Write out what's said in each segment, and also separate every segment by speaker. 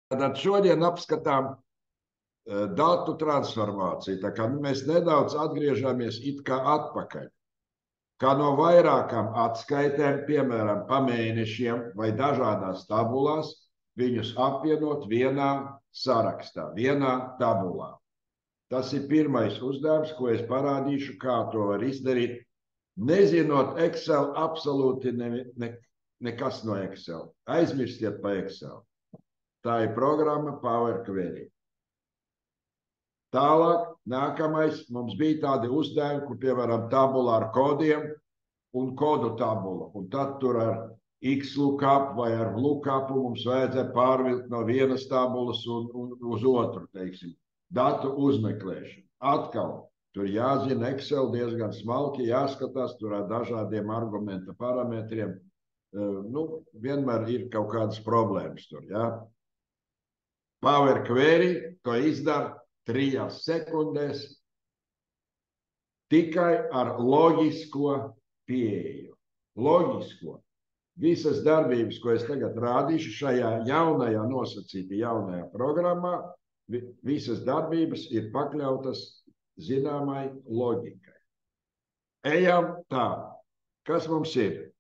Speaker 1: Tad šodien apskatām datu transformāciju. Tā kā mēs nedaudz atgriežamies it kā atpakaļ. Kā no vairākām atskaitēm, piemēram, pa mēnešiem vai dažādās tabulās, viņus apvienot vienā sarakstā, vienā tabulā. Tas ir pirmais uzdevums, ko es parādīšu, kā to var izdarīt. Nezinot Excel, absolūti nekas no Excel. Aizmirstiet pa Excel. Tā ir programma Power Query. Tālāk, nākamais, mums bija tādi uzdevumi, kur, piemēram, tabula ar kodiem un kodu tabula. Un tad tur ar XLOOKUP vai ar LOOKUP mums vajadzēja pārvilkt no vienas tabulas un uz otru, teiksim, datu uzmeklēšanu. Atkal, tur jāzina Excel diezgan smalki, jāskatās, tur ar dažādiem argumenta parametriem. Vienmēr ir kaut kādas problēmas tur, jā. Power Query to izdara 3 sekundēs tikai ar loģisko pieeju. Loģisko. Visas darbības, ko es tagad rādīšu šajā jaunajā nosacītā jaunajā programmā, visas darbības ir pakļautas zināmai loģikai. Ejam tā. Kas mums ir?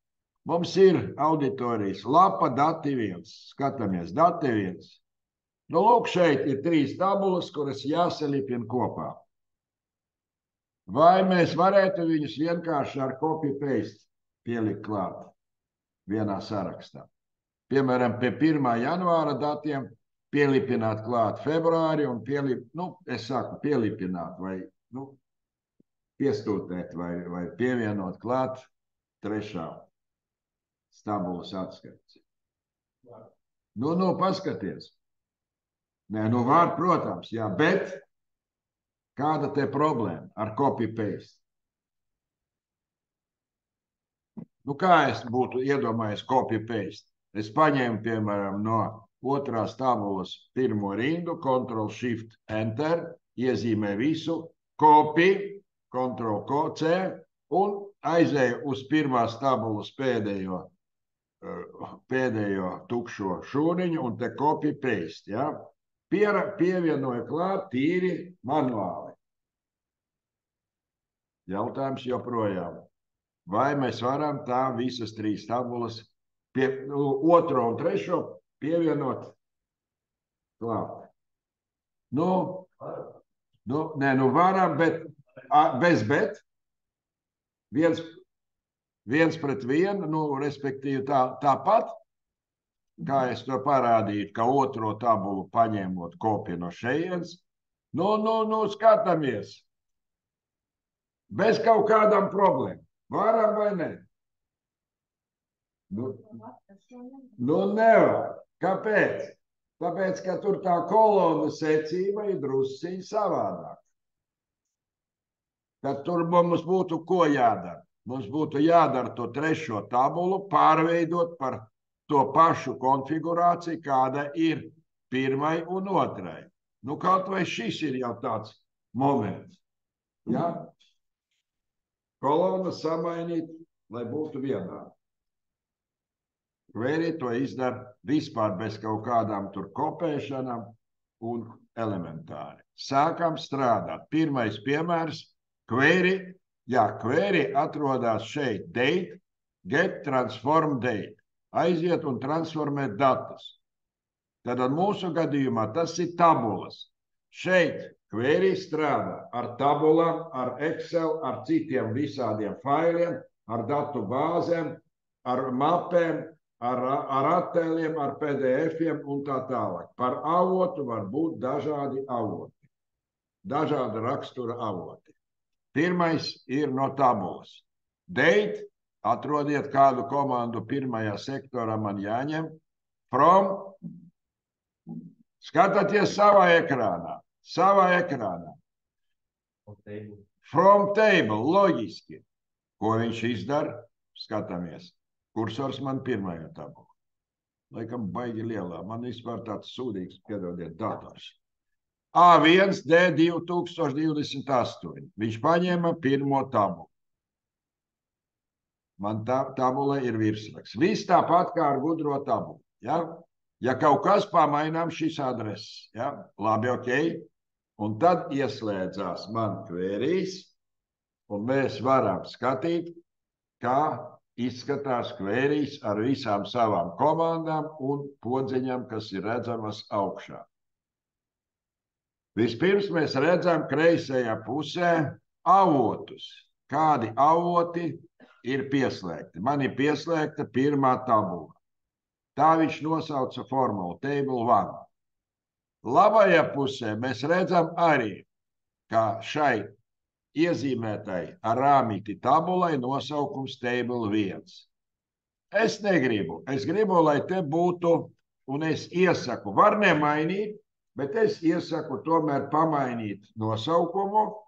Speaker 1: Mums ir auditorijas lapa dati 1. Skatāmies dati 1. Lūk, šeit ir 3 tabulas, kuras jāsalipina kopā. Vai mēs varētu viņus vienkārši ar copy-paste pielikt klāt vienā sarakstā? Piemēram, pie 1. janvāra datiem pielipināt klāt februāri un pielipināt vai piestūtēt vai pievienot klāt 3. tabulas atskaits. Paskaties. Nē, var, protams, jā, bet kāda te problēma ar copy-paste? Kā es būtu iedomājies copy-paste? Es paņēmu, piemēram, no 2. tabulas 1. rindu, Ctrl-Shift-Enter, iezīmē visu, copy, Ctrl-C un aizēju uz 1. tabulas pēdējo tukšo šūniņu un te copy-paste, jā. Pievienoja klāt tīri manuāli. Jautājums joprojām. Vai mēs varam tā visas 3 tabulas 2. un 3. pievienot klāt? Varam, bet bez bet. Viens pret vienu, respektīvi tāpat. Kā es to parādīju, ka 2. tabulu paņēmot kopiju no šejienes. Skatāmies. Bez kaut kādām problēmām. Varam vai ne? Nevar. Kāpēc? Tāpēc, ka tur tā kolona secība ir drusciņ savādāk. Tad tur mums būtu ko jādara? Mums būtu jādara to 3. tabulu pārveidot par to pašu konfigurāciju, kāda ir 1. un 2. Kaut vai šis ir jau tāds moments. Ja? Kolona samainīt, lai būtu vienādi. Query to izdara vispār bez kaut kādām tur kopēšanām un elementāri. Sākam strādāt. Pirmais piemērs – query. Jā, query atrodas šeit date, get transform date. Aiziet un transformēt datus. Tad mūsu gadījumā tas ir tabulas. Šeit query strādā ar tabulām, ar Excel, ar citiem visādiem failiem, ar datu bāzēm, ar mapēm, ar attēliem, ar PDF-iem un tā tālāk. Par avotu var būt dažādi avoti. Dažāda rakstura avoti. Pirmais ir no tabulas. Date. Atrodiet kādu komandu 1. sektorā man jāņem. From. Skatāties savā ekrānā. From table, loģiski. Ko viņš izdara? Skatāmies. Kursors man 1. tabula. Laikam baigi lielā. Man vispār tāds sūdīgs, piedodiet, dators. A1 D 2028. Viņš paņēma 1. tabulu. Man tabula ir virsraksts. Viss tāpat kā ar gudro tabulu. Ja? Ja kaut kas pamainām šīs adreses, ja? Labi, ok. Un tad ieslēdzās man kvērijas, un mēs varam skatīt, kā izskatās kvērijas ar visām savām komandām un podziņām, kas ir redzamas augšā. Vispirms mēs redzam kreisajā pusē avotus. Kādi avoti ir pieslēgti? Man ir pieslēgta pirmā tabula. Tā viņš nosauca formulu, table 1. Labajā pusē mēs redzam arī, ka šai iezīmētai ar rāmīti tabulai nosaukums table 1. Es negribu. Es gribu, lai te būtu, un es iesaku, var nemainīt, bet es iesaku tomēr pamainīt nosaukumu,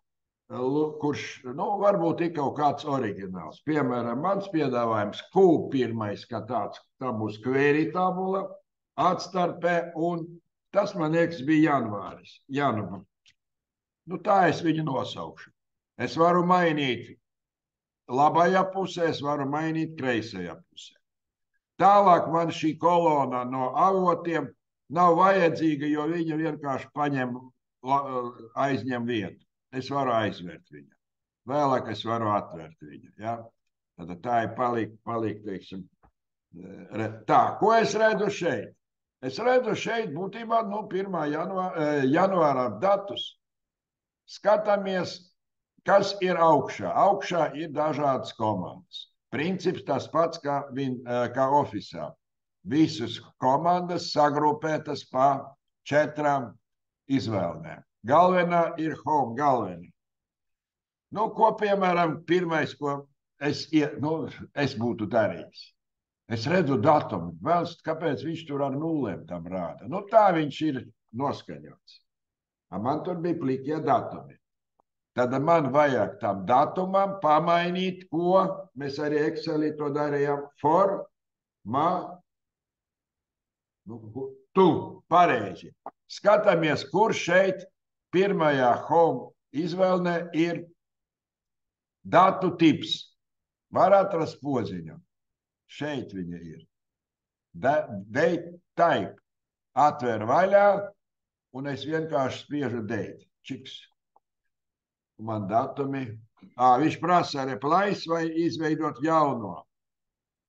Speaker 1: kurš, varbūt ir kaut kāds oriģināls. Piemēram, mans piedāvājums Q1, ka tā būs query tabula, atstarpē, un tas, man liekas, bija janvāris. Tā es viņu nosaukšu. Es varu mainīt labajā pusē, es varu mainīt kreisajā pusē. Tālāk man šī kolona no avotiem nav vajadzīga, jo viņa vienkārši aizņem vietu. Es varu aizvērt viņu. Vēlāk es varu atvērt viņu. Ja? Tad tā ir palikt, teiksim. Tā, ko es redzu šeit? Es redzu šeit būtībā 1. janvāra datus. Skatāmies, kas ir augšā. Augšā ir dažādas komandas. Princips tas pats kā ofisā. Visas komandas sagrupētas pa 4 izvēlēm. Galvenā ir home, galvenā. Ko, piemēram, pirmais, ko es būtu darījis? Es redzu datumu. Kāpēc viņš tur ar nulēm tam rāda? Tā viņš ir noskaņots. Man tur bija plikie datumi. Tad man vajag tam datumam pamainīt, ko mēs arī Excelī to darījām. Pareizi. Skatāmies, kur šeit pirmajā home izvēlnē ir datu tips. Var atrast podziņu. Šeit viņa ir. Date type. Atver vaļā, un es vienkārši spiežu date. Čiks. Man datumi. Viņš prasa replace vai izveidot jauno.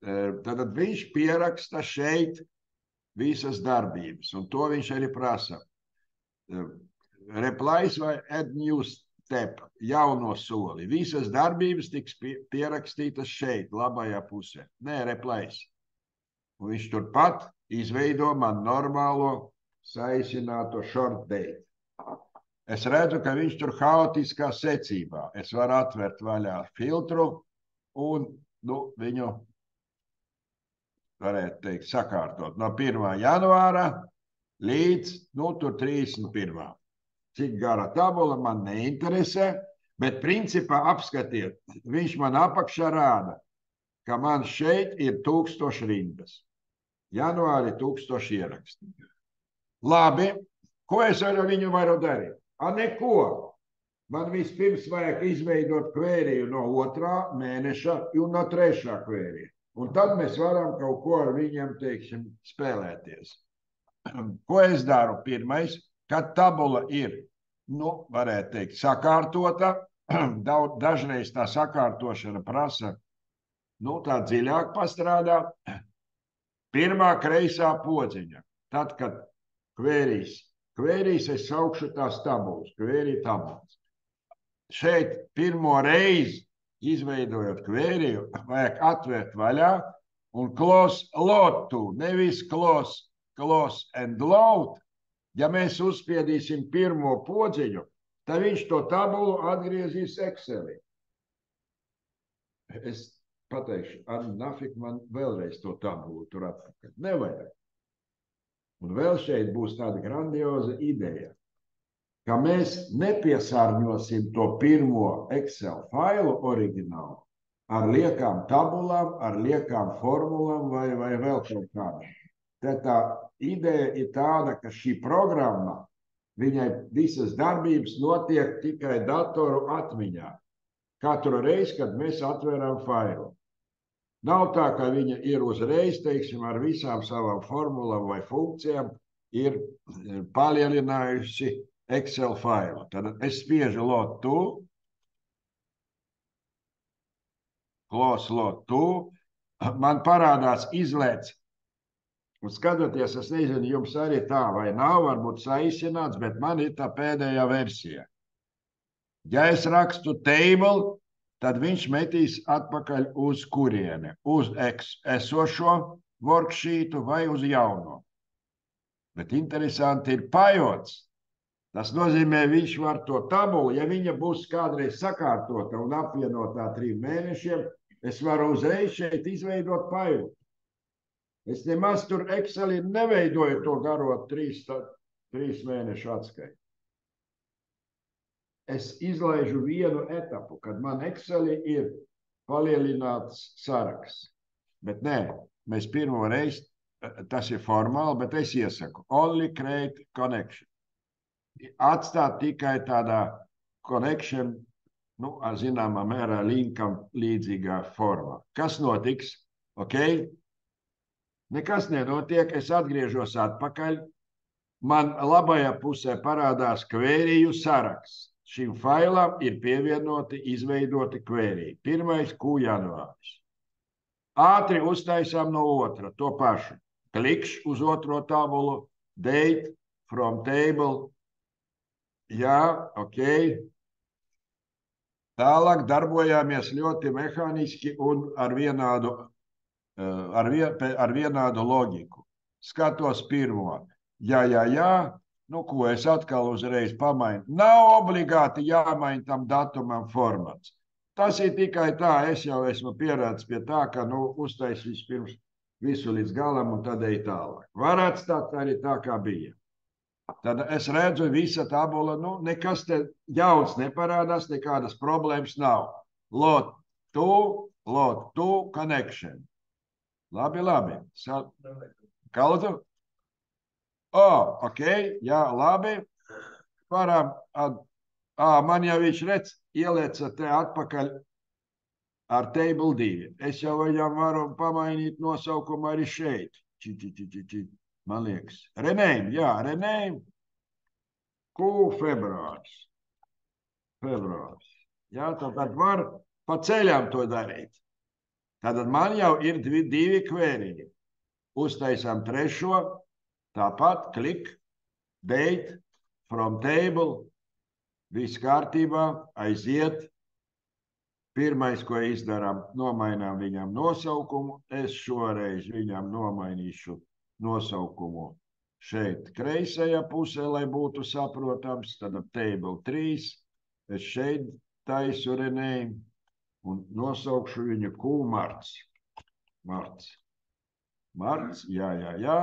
Speaker 1: Tad viņš pieraksta šeit visas darbības, un to viņš arī prasa. Replace vai add new step, jauno soli. Visas darbības tiks pierakstītas šeit, labajā pusē. Nē, replace. Un viņš turpat izveido man normālo saīsināto short date. Es redzu, ka viņš tur haotiskā secībā. Es varu atvērt vaļā filtru un viņu, varētu teikt, sakārtot no 1. janvāra līdz tur 31. Cik gara tabula man neinteresē, bet principā apskatiet, viņš man apakšā rāda, ka man šeit ir 1000 rindas. Janvāri 1000 ieraksti. Labi, ko es ar viņu varu darīt? Neko. Man vispirms vajag izveidot kvēriju no 2. mēneša un no 3. kvērija. Un tad mēs varam kaut ko ar viņiem, teiksim, spēlēties. Ko es daru? Pirmais, kad tabula ir, varētu teikt, sakārtota, dažreiz tā sakārtošana prasa, tā dziļāk pastrādāt. Pirmā kreisā podziņa. Tad, kad kvērijas es saukšu tās tabulas, kvērija tabulas. Šeit pirmo reizi, izveidojot kvēriju, vajag atvērt vaļā un close load to, nevis close and load. Ja mēs uzspiedīsim pirmo podziņu, tad viņš to tabulu atgriezīs Excelī. Es pateikšu, nafik man vēlreiz to tabulu tur atpakaļ. Nevajag. Un vēl šeit būs tāda grandioza ideja, ka mēs nepiesārņosim to pirmo Excel failu oriģinālu ar liekām tabulām, ar liekām formulām vai vēl kaut kādām. Tā ideja ir tāda, ka šī programma, viņai visas darbības notiek tikai datoru atmiņā. Katru reizi, kad mēs atveram failu. Nav tā, ka viņa ir uzreiz, teiksim, ar visām savām formulām vai funkcijām ir palielinājusi Excel failu. Tad es spiežu lot to, close lot to, man parādās izlēc. Un skatoties, es nezinu, jums arī tā vai nav, varbūt saīsināts, bet man ir tā pēdējā versija. Ja es rakstu table, tad viņš metīs atpakaļ uz kurieni? Uz esošo worksheetu vai uz jauno. Bet interesanti ir pajots. Tas nozīmē, viņš var to tabulu, ja viņa būs kādreiz sakārtota un apvienotā 3 mēnešiem, es varu uzreiz šeit izveidot pajotu. Es nemaz tur Excelī neveidoju to garo 3 mēnešu atskaitu. Es izlaižu vienu etapu, kad man Excelī ir palielināts saraksts. Bet nē, mēs pirmo reizi, tas ir formāli, bet es iesaku only create connection. Atstāt tikai tādā connection, zināmā mērā linkam līdzīgā formā. Kas notiks? Ok? Nekas nenotiek, es atgriežos atpakaļ. Man labajā pusē parādās kvēriju saraksts. Šim failam ir pievienoti, izveidoti kvēriji. Pirmais Q janvāris. Ātri uztaisām no otra, to pašu. Klikšķi uz otro tabulu, date, from table. Jā, ok. Tālāk darbojāmies ļoti mehāniski un ar vienādu loģiku. Skatos pirmo. Jā. Ko es atkal uzreiz pamainu. Nav obligāti jāmaina tam datumam formats. Tas ir tikai tā, es jau esmu pierādis pie tā, ka uztais vispirms visu līdz galam un tad ej tālāk. Var atstāt arī tā, kā bija. Tad es redzu, visa tabula, nekas te jauns neparādās, nekādas problēmas nav. Lot to connection. Labi. Kaldu? Ok, jā, labi. Man jau viņš redz, ielieca te atpakaļ ar table 2. Es jau viņam varu pamainīt nosaukumu arī šeit. Man liekas. Rename. Februāris. Jā, tad var pa ceļām to darīt. Tad man jau ir 2 kvēriji. Uztaisām trešo. Tāpat klik, date, from table, viss kārtībā, aiziet. Pirmais, ko izdarām, nomainām viņam nosaukumu. Es šoreiz viņam nomainīšu nosaukumu šeit kreisajā pusē, lai būtu saprotams. Tad table 3, es šeit taisu renējumu un nosaukšu viņu Q marts, jā.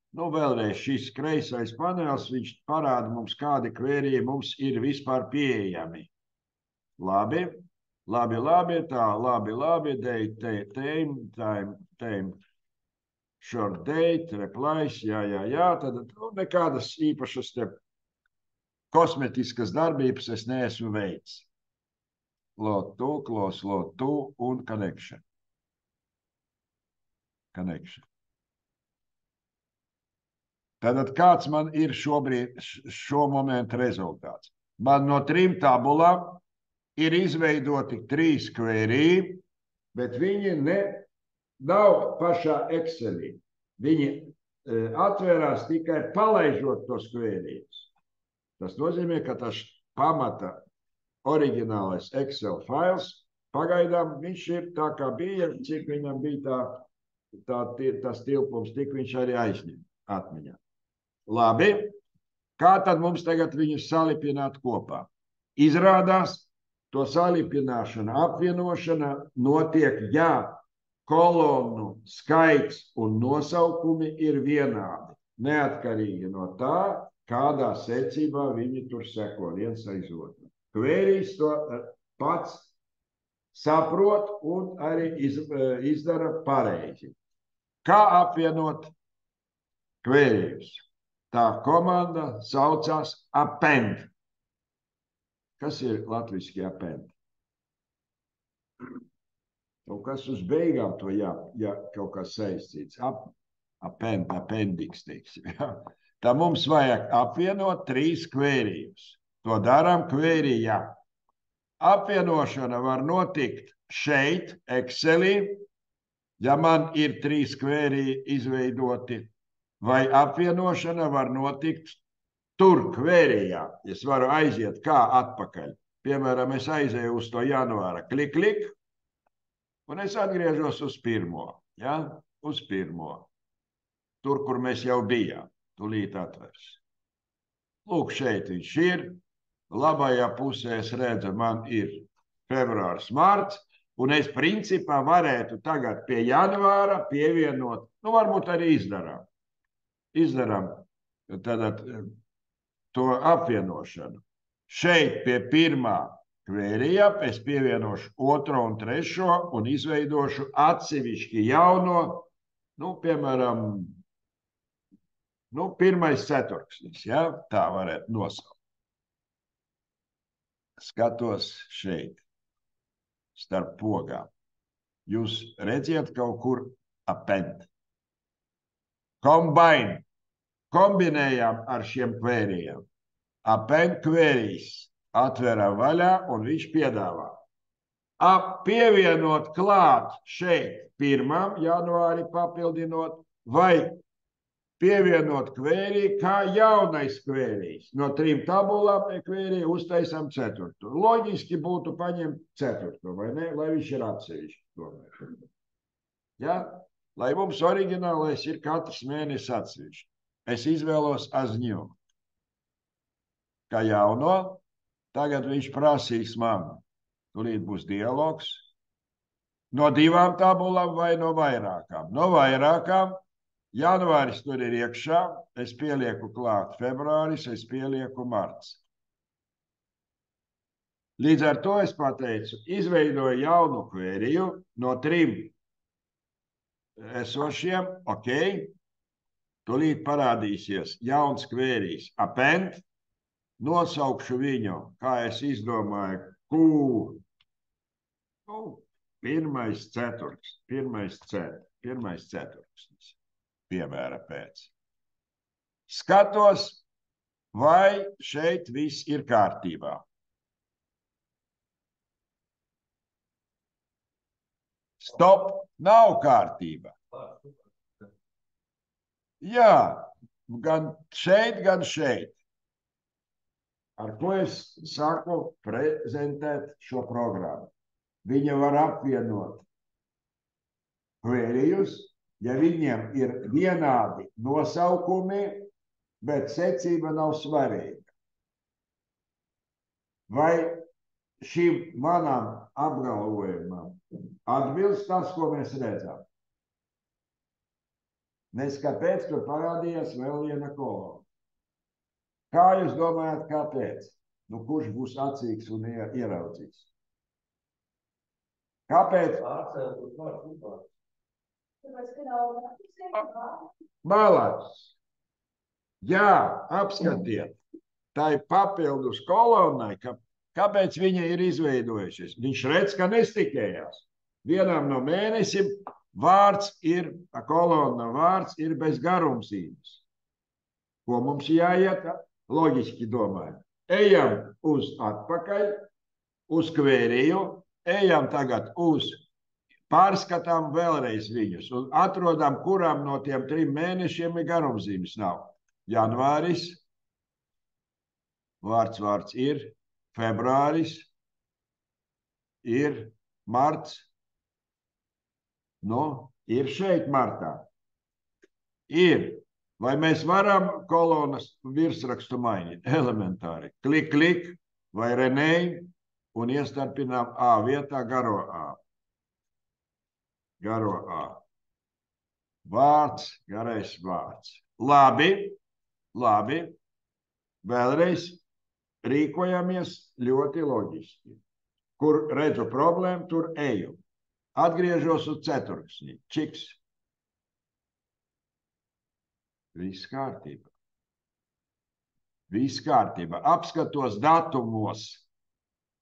Speaker 1: Vēlreiz šis kreisais panelis, viņš parāda mums, kādi kvēriji mums ir vispār pieejami. Labi, date, time, short date, replies, jā, tad nekādas īpašas te kosmetiskas darbības es neesmu veicis. Lot to, close lot to un connection. Tātad kāds man ir šo momentu rezultāts? Man no 3 tabulām ir izveidoti 3 kvēriji, bet viņi nav pašā Excelī. Viņi atvērās tikai palaižot tos kvērijus. Tas nozīmē, ka tas pamata oriģinālais Excel fails, pagaidām viņš ir tā, kā bija, cik viņam bija tas tilpums, tik viņš arī aizņem atmiņā. Labi, kā tad mums tagad viņus salipināt kopā? Izrādās, to salipināšana, apvienošana notiek, ja kolonu skaits un nosaukumi ir vienādi, neatkarīgi no tā, kādā secībā viņi tur seko viens aiz otru. Kvērijas to pats saprot un arī izdara pareizi. Kā apvienot kvērijus? Tā komanda saucās append. Kas ir latviski append? Kaut kas uz beigām to ja kaut kas saistīts. Appendix, teiksim. Ja. Tā mums vajag apvienot 3 kvērījus. To darām kvērijā. Apvienošana var notikt šeit, Excelī, ja man ir 3 kvēriji izveidoti, vai apvienošana var notikt tur, kvērijā. Es varu aiziet kā atpakaļ. Piemēram, es aizēju uz to janvāra, klik, klik, un es atgriežos uz 1. Ja? Uz 1. Tur, kur mēs jau bijām. Tūlīt atvers. Lūk, šeit viņš ir. Labajā pusē es redzu, man ir februārs, marts, un es principā varētu tagad pie janvāra pievienot, varbūt arī izdarām. Izdarām tātad to apvienošanu. Šeit pie 1. kvērija es pievienošu 2. un 3. un izveidošu atsevišķi jauno, piemēram, 1. ceturksnis, ja? Tā varētu nosaukt. Skatos šeit, starp pogām. Jūs redziet kaut kur append. Combine. Kombinējām ar šiem kvērijiem. Append kvērijs. Atveram vaļā un viņš piedāvā. Pievienot klāt šeit 1. janvāri papildinot vai pievienot kvēriju kā jaunais kvērijs. No 3 tabulām kvēriju uztaisām 4. Loģiski būtu paņemt 4, vai ne? Lai viņš ir atsevišķi. Ja? Lai mums oriģinālais ir katrs mēnesis atsevišķi. Es izvēlos azņu. Kā jauno, tagad viņš prasīs man. Tūlīt būs dialogs. No 2 tabulām vai no vairākām? No vairākām. Janvāris tur ir iekšā, es pielieku klāt februāris, es pielieku marts. Līdz ar to es pateicu, izveidoju jaunu kvēriju no 3 esošiem, ok, tūlīt parādīsies jauns kvērijs, append, nosaukšu viņu, kā es izdomāju, pirmais ceturksnis. Piemēra pēc. Skatos, vai šeit viss ir kārtībā. Stop, nav kārtībā. Jā, gan šeit, gan šeit. Ar ko es sāku prezentēt šo programmu? Viņa var apvienot kvērijus, ja viņiem ir vienādi nosaukumi, bet secība nav svarīga. Vai šim manam apgalvojumam atbilst tas, ko mēs redzam? Nes kāpēc tur parādījās vēl viena kolona? Kā jūs domājat, kāpēc? Kurš būs acīgs un ieraudzīs? Kāpēc? Malāts. Jā, apskatiet. Tā ir papildus kolonai, kāpēc viņa ir izveidojušies. Viņš redz, ka nestikējās. Vienam no mēnesim kolona vārds ir bez garumzīmes. Ko mums jāiet? Loģiski domājam. Ejam uz atpakaļ, uz kvēriju, ejam tagad uz pārskatām vēlreiz viņus un atrodam, kuram no tiem 3 mēnešiem ir garumzīmes nav. Janvāris, vārds ir, februāris, ir marts, ir šeit martā. Ir. Vai mēs varam kolonas virsrakstu mainīt? Elementāri. Klik, klik vai renēj un iestarpinām A vietā garo A. Garo A. Vārds, garais vārds. Labi. Vēlreiz rīkojamies ļoti loģiski. Kur redzu problēmu, tur eju. Atgriežos uz ceturksni. Čiks. Viss kārtībā. Viss kārtībā. Apskatos datumos.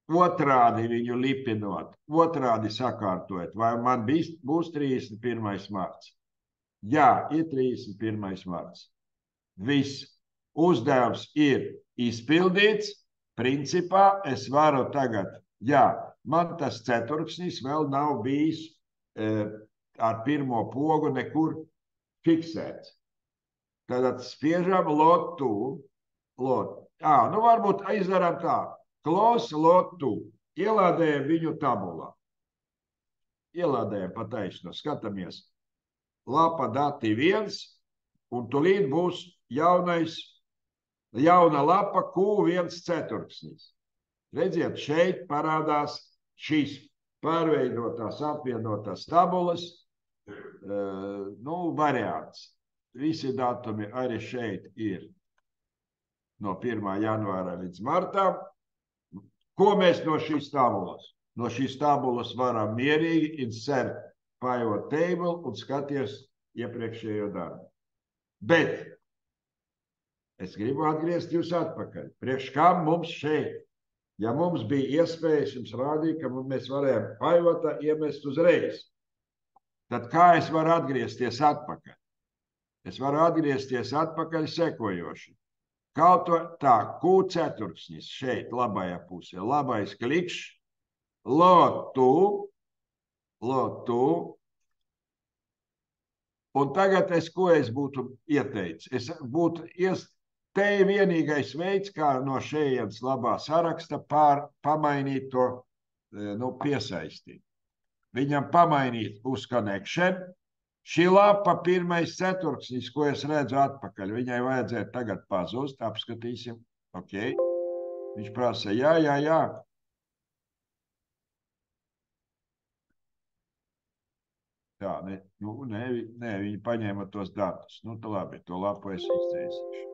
Speaker 1: otrādi viņu lipinot, otrādi sakārtojot, vai man būs 31. marts? Jā, ir 31. marts. Viss uzdevums ir izpildīts. Principā es varu tagad, jā, man tas ceturksnis vēl nav bijis ar pirmo pogu nekur fiksēts. Tad spiežam lotu. Nu varbūt izdarām tā. Klos lotu. Ielādējam viņu tabulā. Ielādējam pa taisno. Skatāmies. Lapa dati 1. Un tulīt būs jauna lapa Q1 ceturksnis. Redziet, šeit parādās šīs pārveidotās, apvienotās tabulas variants. Visi datumi arī šeit ir no 1. janvāra līdz martam. Ko mēs no šīs tabulas? No šīs tabulas varam mierīgi insert pivot table un skaties iepriekšējo darbu. Bet es gribu atgriezt jūs atpakaļ. Priekš kam mums šeit? Ja mums bija iespējas, jums rādīja, ka mēs varējām pivotā iemest uzreiz. Tad kā es varu atgriezties atpakaļ? Es varu atgriezties atpakaļ sekojoši. Kaut tā, Q4 šeit labajā pusē, labais klikšs, lotu. Un tagad ko es būtu ieteicis? Te ir vienīgais veids, kā no šejienes labā saraksta pamainīt to piesaistīt. Viņam pamainīt uz connection. Šī lapa 1. ceturksnis, ko es redzu atpakaļ, viņai vajadzētu tagad pazust, apskatīsim. Ok. Viņš prasa, jā. Tā, viņi paņēma tos datus. Tā labi, to lapu es izdzēsīšu.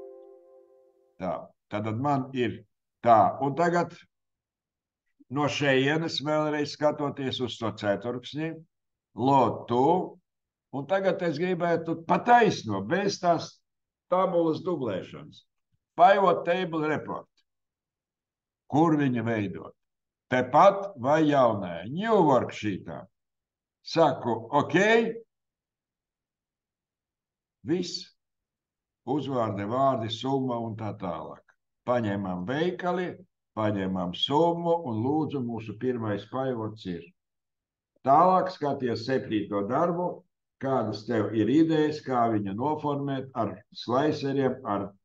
Speaker 1: Tā, tad man ir tā. Un tagad no šejienes vēlreiz skatoties uz to ceturksni, lotu. Un tagad es gribētu pataisno, bez tās tabulas dublēšanas. Pivot table report. Kur viņa veidot? Tepat vai jaunajā? New worksheetā. Saku, ok. Viss. Uzvārdi, vārdi, summa un tā tālāk. Paņemam veikali, paņemam summu un lūdzu mūsu pirmais pivots ir. Tālāk skaties 7. darbu. Kādas tev ir idejas, kā viņu noformēt ar sliceriem, ar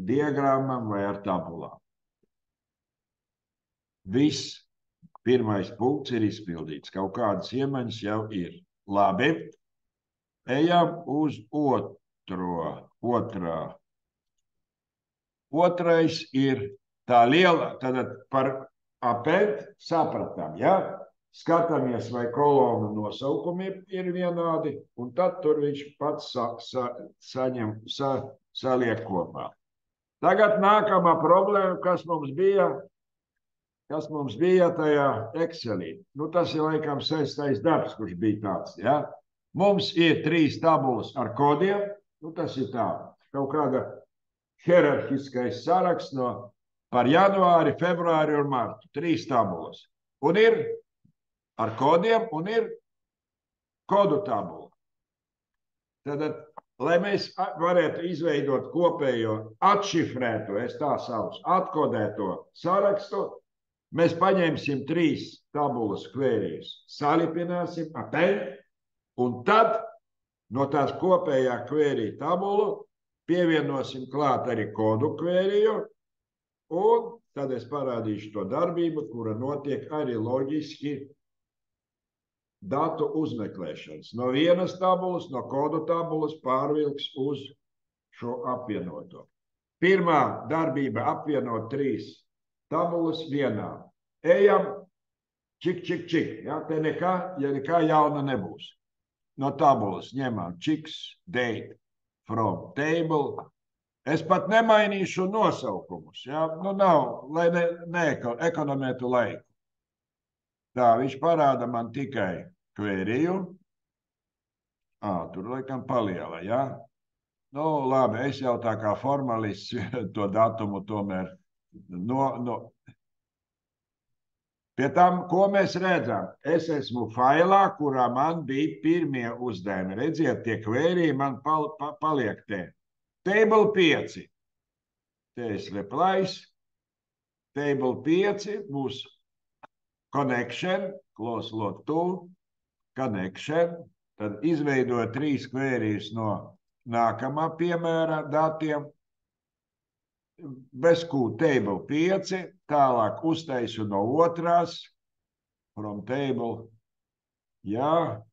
Speaker 1: diagrammam vai ar tabulām. Viss. Pirmais punkts ir izpildīts. Kaut kādas iemaņas jau ir. Labi. Ejam uz otrā. Otrais ir tā liela, tad par append sapratām, ja? Skatāmies, vai kolonu nosaukumi ir vienādi, un tad tur viņš pats saliek kopā. Tagad nākamā problēma, kas mums bija tajā Excelī. Tas ir laikam 6. darbs, kurš bija tāds. Ja? Mums ir 3 tabulas ar kodiem. Tas ir tā, kaut kāda hierarhiskais saraksts par janvāri, februāri un martu. 3 tabulas. Un ir ar kodiem un ir kodu tabula. Tad, lai mēs varētu izveidot kopējo atšifrēto, es tā saucu, atkodēto sarakstu, mēs paņemsim 3 tabulas kvērijas, salipināsim, append, un tad no tās kopējā kvērija tabulu pievienosim klāt arī kodu kvēriju, un tad es parādīšu to darbību, kura notiek arī loģiski datu uzmeklēšanas. No vienas tabulas, no kodu tabulas pārvilks uz šo apvienoto. Pirmā darbība apvienot 3 tabulas vienā. Ejam, čik. Ja, te nekā jauna nebūs. No tabulas ņemam čiks, date, from table. Es pat nemainīšu nosaukumus. Ja? Nav, lai neekonomētu laiku. Tā, viņš parāda man tikai kvēriju. Tur laikam paliela, ja? Labi, es jau tā kā formalists to datumu tomēr Pie tam, ko mēs redzam? Es esmu failā, kurā man bija pirmie uzdevumi. Redziet, tie kvērī man paliek te. Table 5. Te es replace. Table 5 būs connection, close lot to, connection. Tad izveidoju 3 kvērījus no nākamā piemēra datiem. Bez Q table 5, tālāk uztaisu no otrās, from table, jā.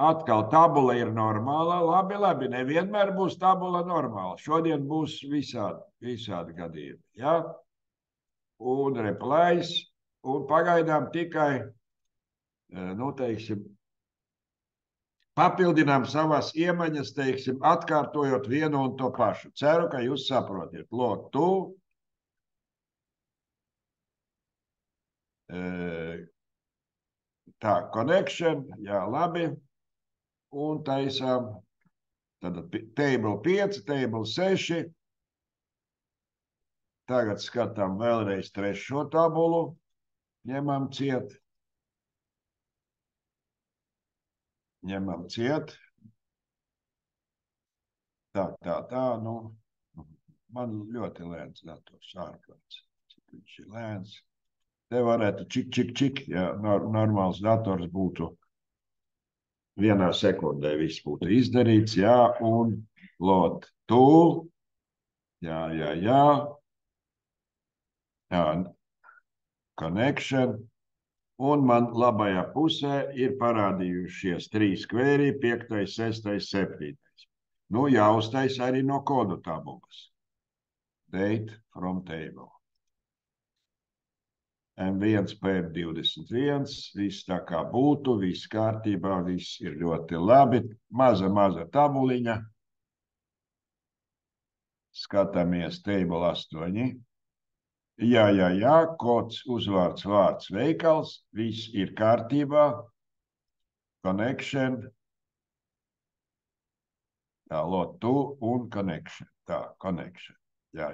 Speaker 1: Atkal tabula ir normāla, labi, nevienmēr būs tabula normāla. Šodien būs visādi gadījumi, jā. Un replace, un pagaidām tikai, nu, teiksim, papildinām savas iemaņas, teiksim, atkārtojot vienu un to pašu. Ceru, ka jūs saprotiet. Lot to, tā, connection, jā, labi. Un taisām, tad table 5, table 6. Tagad skatām vēlreiz trešo tabulu. Ņemam ciet. Ņemam ciet. Tā, nu. Man ļoti lēns dators ārkārts. Viņš ir lēns. Te varētu čik, ja normāls dators būtu vienā sekundē viss būtu izdarīts, jā, un lot to, jā, connection, un man labajā pusē ir parādījušies 3 kvērī, 5, 6, 7. Nu, jāuztais arī no kodu tabulas. Date from table. M1 PM21, viss tā kā būtu, viss kārtībā, viss ir ļoti labi. Maza tabuliņa. Skatāmies table 8. Jā, kods, uzvārds, vārds, veikals, viss ir kārtībā. Connection. Tā, lot to un connection. Tā, connection. Jā.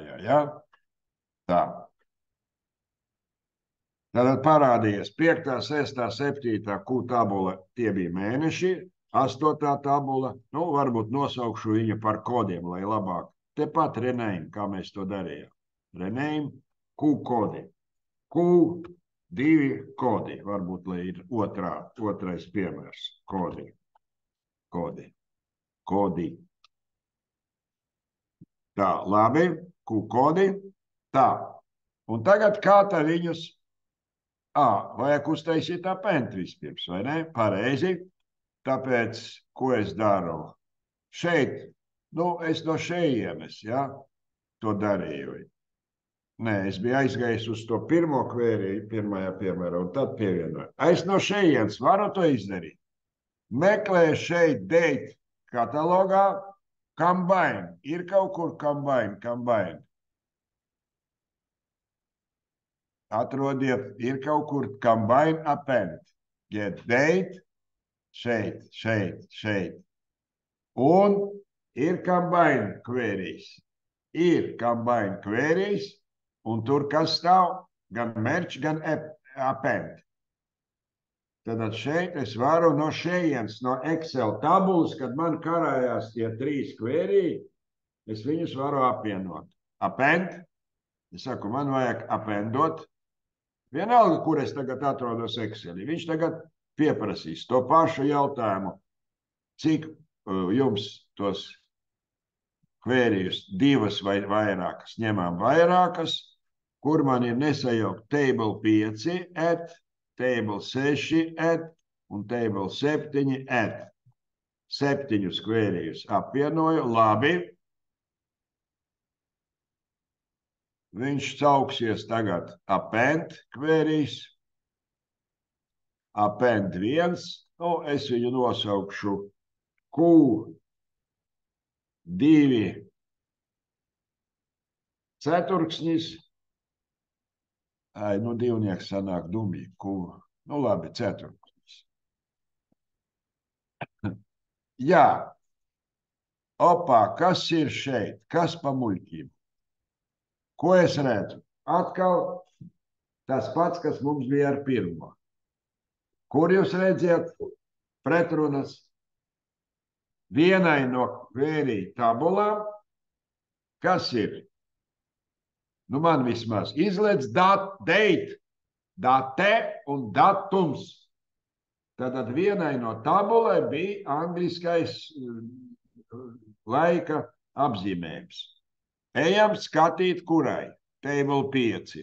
Speaker 1: Tā. Tātad parādījies 5., 6., 7. Q tabula, tie bija mēneši, 8. tabula, nu, varbūt nosaukšu viņu par kodiem, lai labāk. Tepat rename, kā mēs to darījām. Rename, Q kodi. Q2 kodi, varbūt, lai ir otrais piemērs. Kodi. Tā, labi, Q kodi. Tā. Un tagad kā tā viņus vajag uztaisīt append vispirms, vai ne? Pareizi. Tāpēc, ko es daru? Šeit, nu, es no šejienes, ja, to darīju. Nē, es biju aizgājis uz to pirmo kvēriju, pirmajā piemērā, un tad pievienoju. Es no šejienes varu to izdarīt. Meklēju šeit date katalogā, combine. Ir kaut kur combine. Atrodiet, ir kaut kur combine append. Get date, šeit. Un ir combine queries. Un tur kas stāv? Gan merge, gan append. Tad šeit es varu no šejienes, no Excel tabulas, kad man karājās tie 3 query, es viņus varu apvienot. Append. Es saku, man vajag appendot. Vienalga, kur es tagad atrodos Excelī. Viņš tagad pieprasīs to pašu jautājumu, cik jums tos kvērijus 2 vai vairākas, ņemam vairākas, kur man ir nesajaukt table 5 at, table 6 at un table 7 at. 7 kvērijus apvienoju, labi. Viņš sauksies tagad append queries. Append 1. Nu, es viņu nosaukšu Q2 ceturksnis. Nu, divnieks sanāk dumīgi. Nu, labi, ceturksnis. Jā, opā, kas ir šeit? Kas pa muļķību? Ko es redzu? Atkal tas pats, kas mums bija ar pirmo. Kur jūs redziet pretrunas? Vienai no kvērī tabulām, kas ir? Nu, man vismaz izlēc date, date un datums. Tātad vienai no tabulai bija angliskais laika apzīmējums. Ejam skatīt, kurai? Table 5.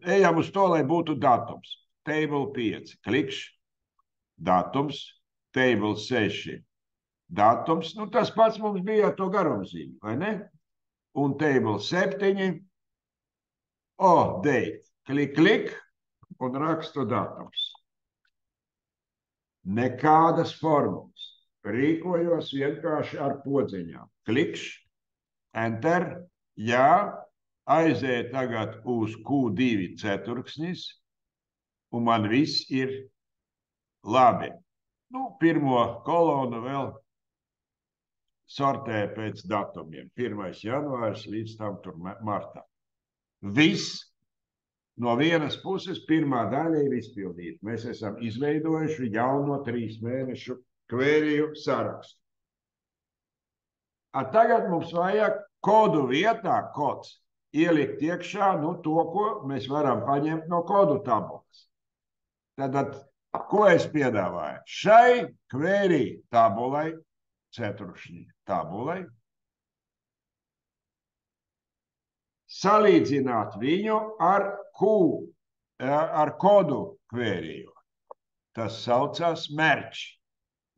Speaker 1: Ejam uz to, lai būtu datums. Table 5. Klikšķi. Datums. Table 6. Datums. Nu, tas pats mums bija ar to garumzīmi, vai ne? Un table 7. Date. Klik un rakstu datums. Nekādas formulas. Rīkojos vienkārši ar podziņām. Klikšķi. Enter. Jā. Aiziet tagad uz Q2 ceturksnis. Un man viss ir labi. Nu, pirmo kolonu vēl sortē pēc datumiem. 1. janvārs līdz tam tur martā. Viss no vienas puses pirmā daļa ir izpildīta. Mēs esam izveidojuši jauno 3 mēnešu kvēriju sarakstu. Tagad mums vajag kodu vietā, kods, ielikt iekšā to, ko mēs varam paņemt no kodu tabulas. Tad, ko es piedāvāju? Šai kvērī tabulai, ceturkšņi tabulai, salīdzināt viņu ar kodu kvēriju. Tas saucās merch.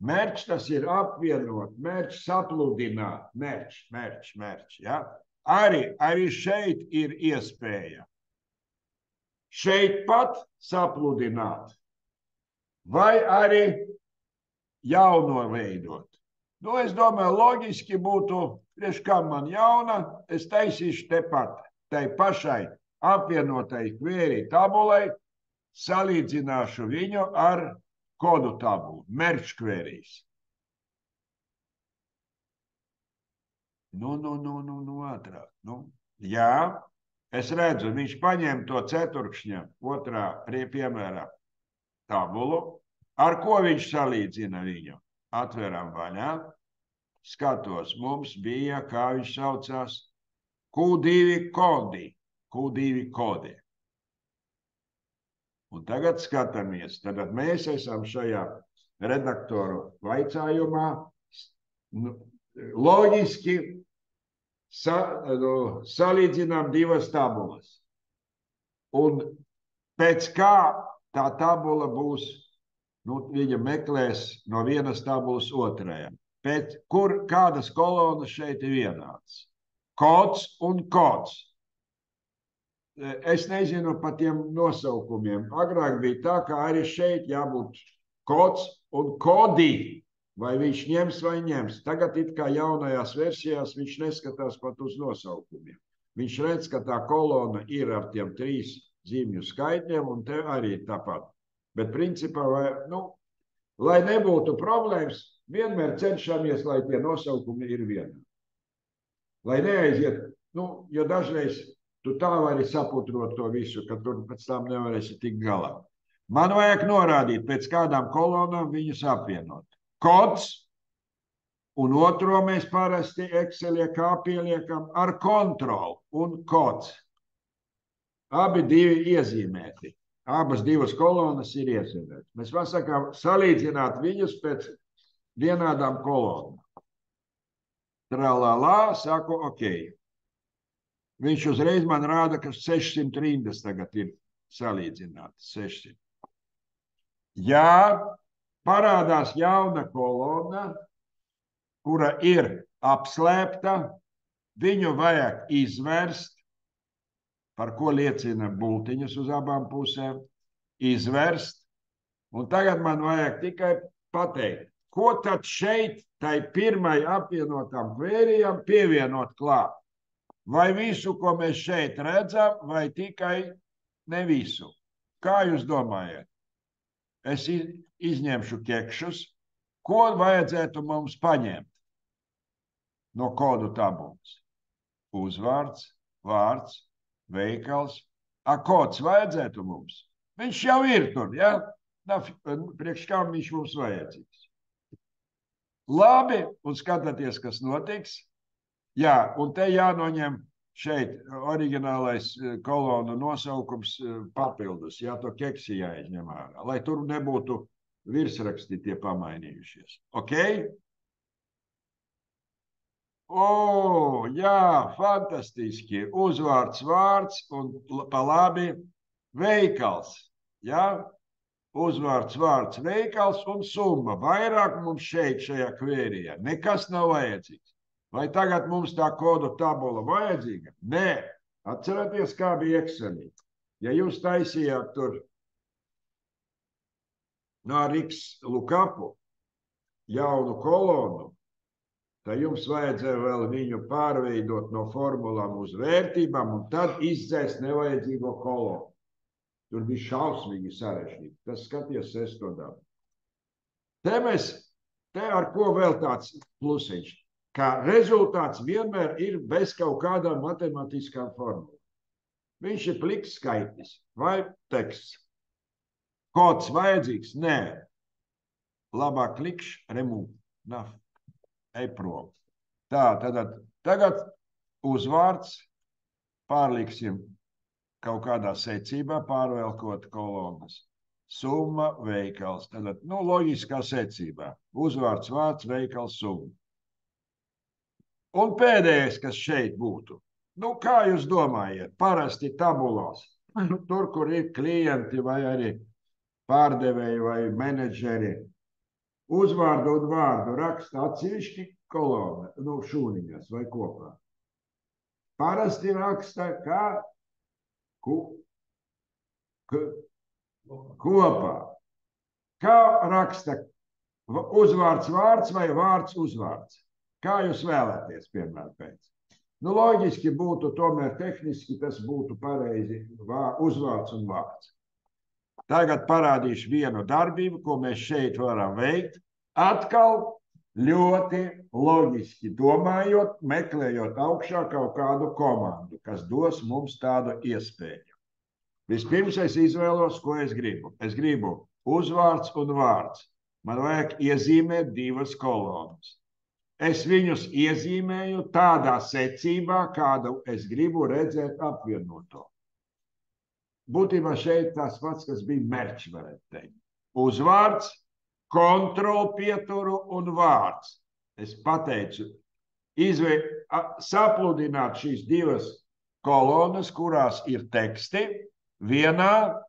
Speaker 1: Merch tas ir apvienot, merch sapludināt, merch, ja? Arī šeit ir iespēja. Šeit pat sapludināt. Vai arī jauno veidot. Nu, es domāju, loģiski būtu, priekš kā man jauna, es taisīšu tepat, tai pašai apvienotai kvērī tabulai, salīdzināšu viņu ar kodu tabulu, merch kvērīs. Ātrāk. Jā, es redzu, viņš paņem to ceturkšņa otrā piemērā tabulu. Ar ko viņš salīdzina viņu? Atveram vaļā. Skatos, mums bija, kā viņš saucās, Q2 kodi. Un tagad skatāmies. Tad mēs esam šajā redaktoru vaicājumā loģiski salīdzinām divas tabulas. Un pēc kā tā tabula būs, viņa meklēs no vienas tabulas otrajā. Pēc kādas kolonas šeit ir vienāds? Kods un kods. Es nezinu par tiem nosaukumiem. Agrāk bija tā, ka arī šeit jābūt kods un kodi. Vai viņš ņems vai ņems. Tagad it kā jaunajās versijās viņš neskatās pat uz nosaukumiem. Viņš redz, ka tā kolona ir ar tiem 3 zīmju skaitļiem un te arī tāpat. Bet principā, lai nebūtu problēmas, vienmēr cenšamies, lai tie nosaukumi ir vienādi. Lai neaiziet, jo dažreiz tu tā vari saputrot to visu, ka tur pēc tam nevarēsi tikt galā. Man vajag norādīt, pēc kādām kolonām viņus apvienot. Kods, un otro mēs parasti Excelē kā pieliekam ar kontrolu un kods. Abi divi iezīmēti. Abas divas kolonas ir iezīmētas. Mēs pasakām salīdzināt viņus pēc vienādām kolonām. Tralalā, saku, ok. Viņš uzreiz man rāda, ka 600 rindas tagad ir salīdzinātas. 600. Jā, parādās jauna kolona, kura ir apslēpta, viņu vajag izvērst, par ko liecina bultiņas uz abām pusēm, izvērst, un tagad man vajag tikai pateikt, ko tad šeit tai pirmai apvienotām kvērijām pievienot klāt. Vai visu, ko mēs šeit redzam, vai tikai ne visu? Kā jūs domājat? Es izņemšu kekšus, Ko vajadzētu mums paņemt no kodu tabulas? Uzvārds, vārds, veikals. Kods vajadzētu mums? Viņš jau ir tur, ja? Priekš kā viņš mums vajadzīgs? Labi, un skatieties, kas notiks. Jā, un te jānoņem šeit oriģinālais kolonu nosaukums papildus. Jā, to keksi jāizņem ārā, lai tur nebūtu virsraksti tie pamainījušies. Ok? O, jā, fantastiski. Uzvārds, vārds un pa labi veikals. Jā? Uzvārds, vārds, veikals un summa. Vairāk mums šeit šajā kvērijā nekas nav vajadzīgs. Vai tagad mums tā kodu tabula vajadzīga? Nē. Atcerieties, kā bija Excelī. Ja jūs taisījāt tur no X lookupu jaunu kolonu, tad jums vajadzēja vēl viņu pārveidot no formulām uz vērtībām un tad izdzēst nevajadzīgo kolonu. Tur bija šausmīgi sarežģīti. Tas skaties, es to daru. Te ar ko vēl tāds plusiņš? Kā rezultāts vienmēr ir bez kaut kādām matemātiskām formulām. Viņš ir pliks skaitlis vai teksts. Kods vajadzīgs? Nē. Labāk klikšķi, remove, nav, ej prom. Tā, tagad uzvārds pārliksim kaut kādā secībā, pārvelkot kolonas. Summa, veikals. Tātad, loģiskā secībā. Uzvārds, vārds, veikals, summa. Un pēdējais, kas šeit būtu. Kā jūs domājat? Parasti tabulās. Tur, kur ir klienti vai arī pārdevēji vai menedžeri. Uzvārdu un vārdu raksta atsevišķi kolona, šūniņas vai kopā. Parasti raksta kā kopā. Kā raksta uzvārds vārds vai vārds uzvārds? Kā jūs vēlaties, piemēram, pēc? Loģiski būtu, tomēr tehniski tas būtu pareizi uzvārds un vārds. Tagad parādīšu vienu darbību, ko mēs šeit varam veikt. Atkal ļoti loģiski domājot, meklējot augšā kaut kādu komandu, kas dos mums tādu iespēju. Vispirms es izvēlos, ko es gribu. Es gribu uzvārds un vārds. Man vajag iezīmēt divas kolonas. Es viņus iezīmēju tādā secībā, kādu es gribu redzēt apvienoto. Būtībā šeit tas pats, kas bija merč, varētu teikt. Uzvārds, kontrol pieturu un vārds. Es pateicu, sapludināt šīs divas kolonas, kurās ir teksti, vienā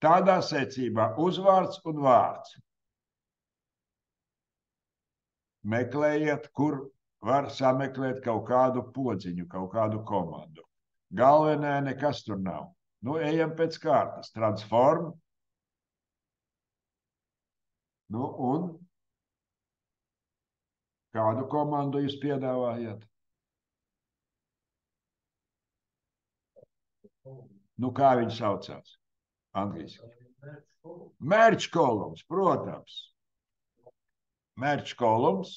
Speaker 1: tādā secībā uzvārds un vārds. Meklējiet, kur var sameklēt kaut kādu podziņu, kaut kādu komandu. Galvenā nekas tur nav. Ejam pēc kārtas. Transform. Un kādu komandu jūs piedāvājat? Kā viņi saucās? Angliski. Merge columns, protams. Merge columns.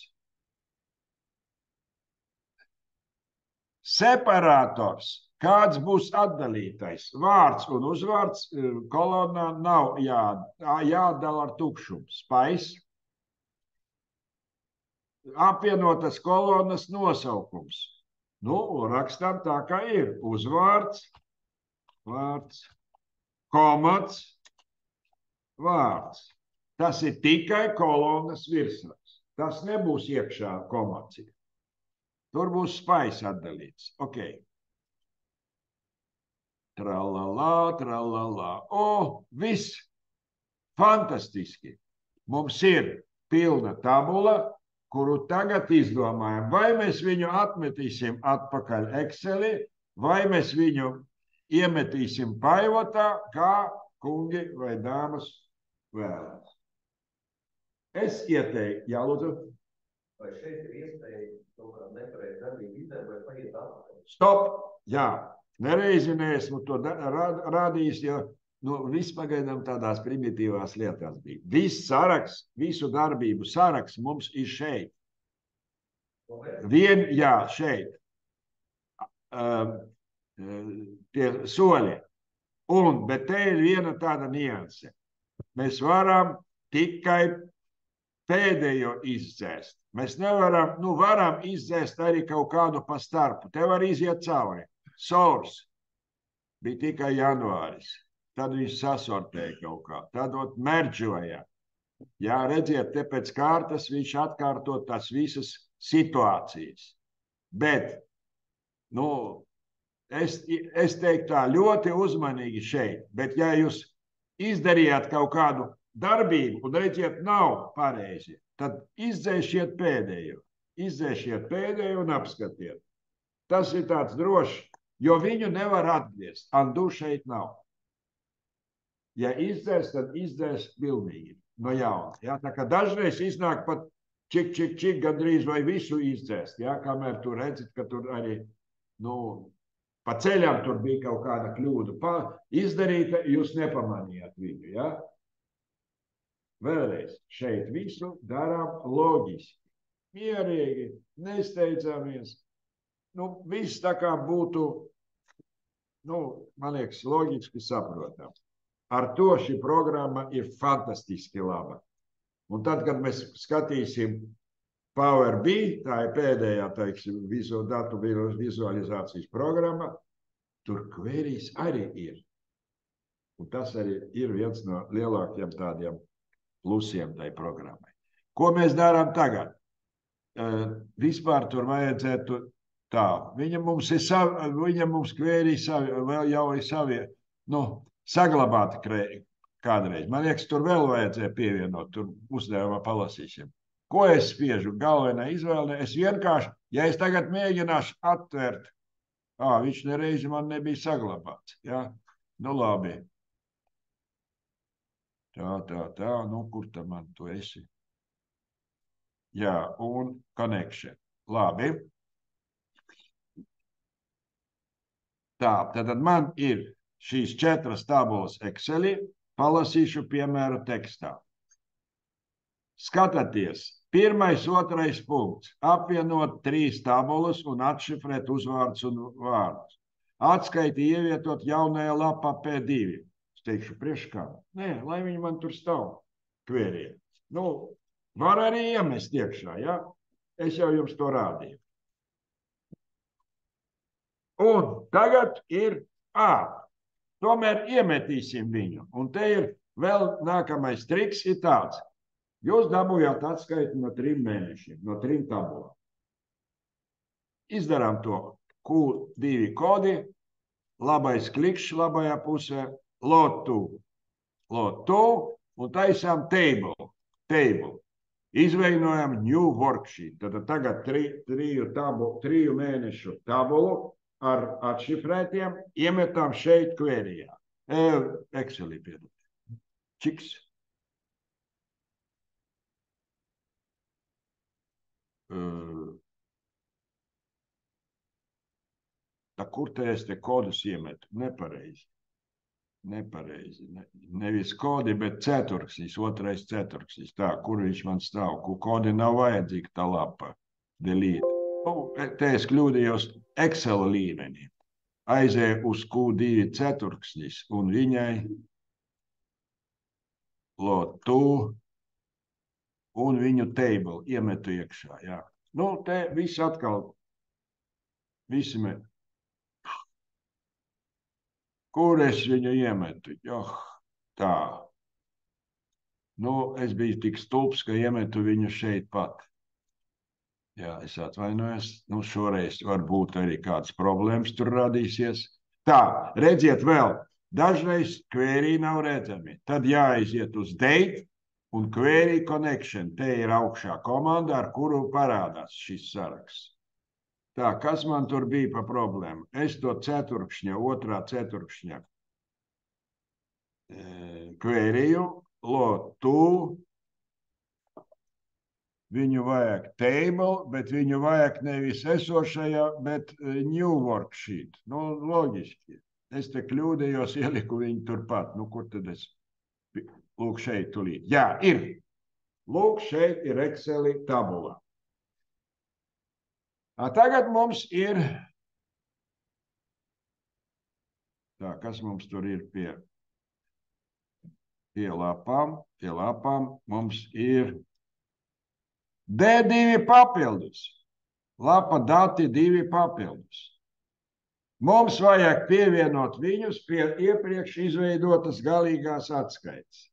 Speaker 1: Separators. Kāds būs atdalītais? Vārds un uzvārds kolonā nav jādala ar tukšumu. Space. Apvienotas kolonas nosaukums. Rakstām tā, kā ir. Uzvārds, vārds, komats, vārds. Tas ir tikai kolonas virsraksts. Tas nebūs iekšā komats. Tur būs space atdalīts. Ok. Tralalā, tralalā. Viss. Fantastiski. Mums ir pilna tabula, kuru tagad izdomājam. Vai mēs viņu atmetīsim atpakaļ Excelī, vai mēs viņu iemetīsim pivotā, kā kungi vai dāmas vēlas. Es ieteiktu, lūdzu.
Speaker 2: Vai šeit ir iespēja kaut kādu nepareizu darbību izdarīt vai paiet atpakaļ?
Speaker 1: Stop! Jā, nereizi neesmu to rādījis, jo Nu, viss pagaidām tādās primitīvās lietās bija. Viss saraksts, visu darbību saraksts mums ir šeit. Jā, šeit. Tie soļi. Bet te ir viena tāda nianse. Mēs varam tikai pēdējo izdzēst. Mēs nevaram, varam izdzēst arī kaut kādu pa starpu. Te var iziet cauri. Source bija tikai janvāris. Tad viņš sasortēja kaut kā. Tad merģoja. Jā, redziet, te pēc kārtas viņš atkārto tās visas situācijas. Bet, es teiktu tā ļoti uzmanīgi šeit. Bet, ja jūs izdarījāt kaut kādu darbību un redziet, nav pareizi, tad izdzēšiet pēdējo. Izdzēšiet pēdējo un apskatiet. Tas ir tāds drošs, jo viņu nevar atgriezt. Andu šeit nav. Ja izdzēs, tad izdzēs pilnīgi no jauna. Ja? Tā kā dažreiz iznāk pat čik, gandrīz vai visu izdzēst. Ja? Kamēr tu redzat, ka tur arī, pa ceļam tur bija kaut kāda kļūda. Izdarīta, jūs nepamanījāt viņu. Ja? Vēlreiz, šeit visu darām loģiski. Mierīgi, nesteidzamies. Viss tā kā būtu, man liekas, loģiski saprotam. Ar to šī programma ir fantastiski laba. Un tad, kad mēs skatīsim Power BI, tā ir pēdējā, teiksim, datu vizualizācijas programma, tur queries arī ir. Un tas arī ir viens no lielākiem tādiem plusiem tai programmai. Ko mēs darām tagad? Vispār tur vajadzētu tā. Viņa mums queries vēl jau ir savi, saglabāti kādreiz. Man liekas, tur vēl vajadzēja pievienot, tur uzdevumā palasīsim. Ko es spiežu? Galvenā izvēle, es vienkārši, ja es tagad mēģināšu atvērt, viņš nereizi man nebija saglabāts. Ja? Labi. Tā, kur tam man tu esi? Jā, un connection. Labi. Tā, tad man ir šīs 4 tabulas Excelī, palasīšu piemēru tekstā. Skatāties, 1., 2. punkts. Apvienot 3 tabulas un atšifrēt uzvārdus un vārdus. Atskaiti ievietot jaunajā lapā P2. Es teikšu, priekš kā? Nē, lai viņi man tur stāv. Kvēriem. Var arī iemest iekšā, ja? Es jau jums to rādīju. Un tagad ir tomēr iemetīsim viņu. Un te ir vēl nākamais triks ir tāds. Jūs dabūjāt atskaiti no 3 mēnešiem, no 3 tabulām. Izdarām to Q2 kodi, labais klikšs labajā pusē, load to, un taisām table. Izveidojam new worksheet. Tad tagad 3 mēnešu tabulu ar atšifrētiem iemetām šeit queryjā. Excelī piedod. Čiks. Kur te es te kodus iemetu? Nepareizi. Nevis kodi, bet ceturksnis, 2. ceturksnis. Tā, kur viņš man stāv? Kodi nav vajadzīgi tā lapa. Delete. Te es kļūdījos Excel līmenī. Aizēju uz Q2 ceturksnis un viņai load to un viņu table iemetu iekšā. Jā. Te viss atkal, visi met. Kur es viņu iemetu? Tā. Es biju tik stulbs, ka iemetu viņu šeit pat. Jā, es atvainojos. Šoreiz varbūt arī kādas problēmas tur radīsies. Tā, redziet vēl. Dažreiz query nav redzami. Tad jāaiziet uz date un query connection. Te ir augšā komanda, ar kuru parādās šis saraksts. Tā, kas man tur bija pa problēmu? Es to ceturkšņa, 2. ceturkšņa queryju, load to, viņu vajag table, bet viņu vajag nevis esošajā, bet new worksheet. Loģiski. Es te kļūdījos, ieliku viņu turpat. Nu, kur tad es? Lūk, šeit tulīt. Jā, ir. Lūk, šeit ir Excel tabula. Tagad mums ir... Tā, kas mums tur ir pie lapām? Pie lapām mums ir D2 papildus. Lapa dati 2 papildus. Mums vajag pievienot viņus pie iepriekš izveidotas galīgās atskaites.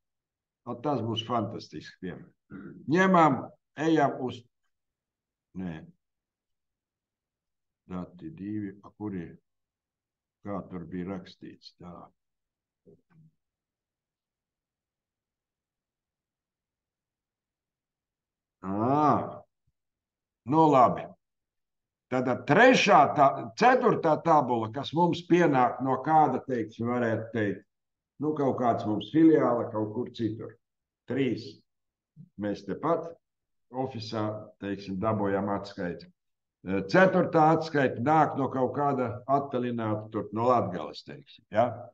Speaker 1: Tas būs fantastisks piemērs. Ņemam, ejam uz... Nē. Dati 2, kur ir? Kā tur bija rakstīts? Tā. Nu labi. Tad ceturtā tabula, kas mums pienāk no kāda, teiksim, varētu teikt, nu kaut kāds mums filiāla kaut kur citur. 3. Mēs tepat ofisā, teiksim, dabojam atskaiti. 4. atskaita nāk no kaut kāda attālināta tur no Latgales, teiksim, ja?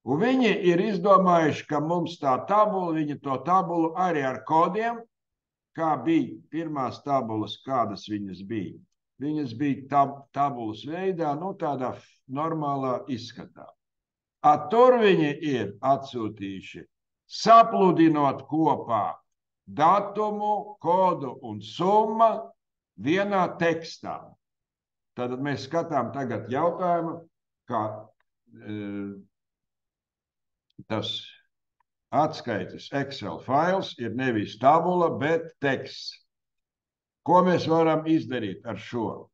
Speaker 1: Un viņi ir izdomājuši, ka mums tā tabula, viņi to tabulu arī ar kodiem, kā bija pirmās tabulas, kādas viņas bija. Viņas bija tabulas veidā, nu tādā normālā izskatā. Tur viņi ir atsūtījuši, sapludinot kopā datumu, kodu un summa vienā tekstā. Tad mēs skatām tagad jautājumu, kā tas atskaites Excel fails ir nevis tabula, bet teksts. Ko mēs varam izdarīt ar šo?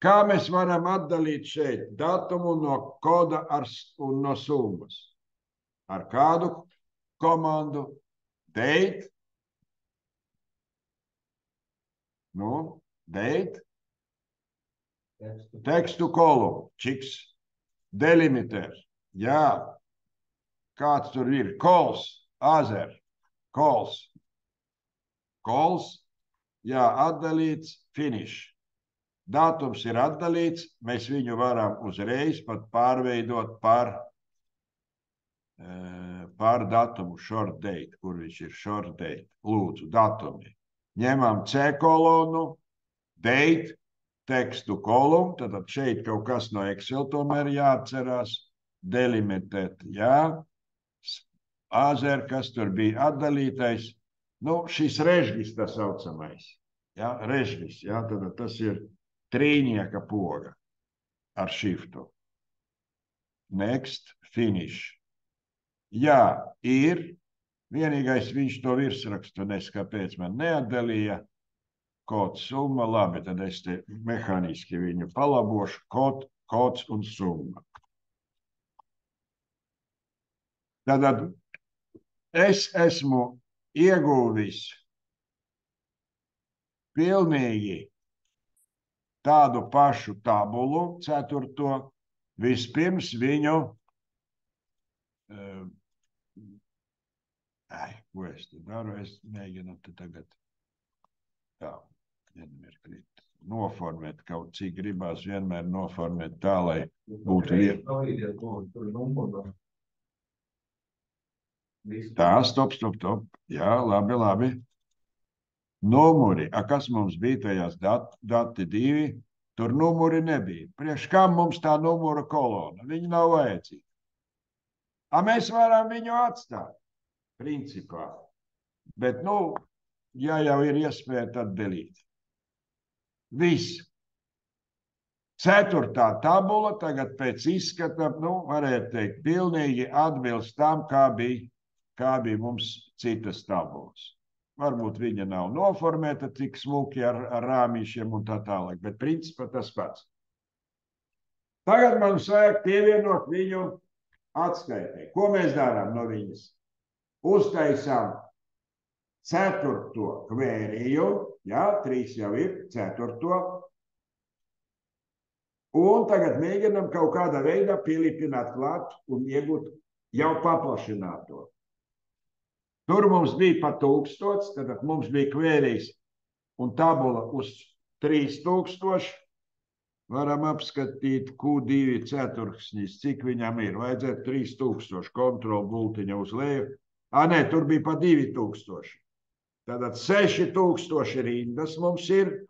Speaker 1: Kā mēs varam atdalīt šeit datumu no koda un no summas? Ar kādu komandu? Date. Nu, date. Tekstu kolumnu. Čiks. Delimiter. Jā. Kāds tur ir? Calls. Azer. Calls. Calls. Jā, atdalīts, finish. Datums ir atdalīts, mēs viņu varam uzreiz pat pārveidot par datumu short date, kur viņš ir short date. Lūdzu, datumi. Ņemam C kolonu, date, tekstu kolumnu, tad šeit kaut kas no Excel tomēr jāatcerās, delimitēt, jā. Azer, kas tur bija atdalītais. Nu, šis režģis tā saucamais. Ja, režģis, ja, tad tas ir trīnieka poga ar šiftu. Next, finish. Jā, ir. Vienīgais viņš to virsrakstu neskapēc man neatdalīja. Kods, summa, labi, tad es te mehāniski viņu palabošu. Kods un summa. Tad es esmu ieguvis pilnīgi tādu pašu tabulu, 4. Vispirms viņu, ko es te daru, es mēģinu te tagad tā, vienmēr noformēt kaut cik gribās, vienmēr noformēt tā, lai būtu Tā, stop. Jā, labi. Numuri. Kas mums bija tajās dati 2? Tur numuri nebija. Priekš kam mums tā numura kolona? Viņa nav vajadzīga. Mēs varam viņu atstāt, principā. Bet, ja jau ir iespēja, tad delīt. Viss. 4. tabula tagad pēc izskata, varētu teikt, pilnīgi atbilst tam, kā bija mums citas tabulas. Varbūt viņa nav noformēta tik smuki ar rāmīšiem un tā tālāk, bet principā tas pats. Tagad mums vajag pievienot viņu atskaitē. Ko mēs darām no viņas? Uztaisām 4. kvēriju, jā, 3 jau ir, 4. Un tagad mēģinām kaut kādā veidā pielipināt klāt un iegūt jau paplašināto. Tur mums bija pa 1000, tad mums bija kvērijas un tabula uz 3000. Varam apskatīt Q2 ceturksnis, cik viņam ir. Vajadzētu 3000 kontrolu bultiņa uz leju. Nē, tur bija pa 2000. Tātad 6000 rindas mums ir.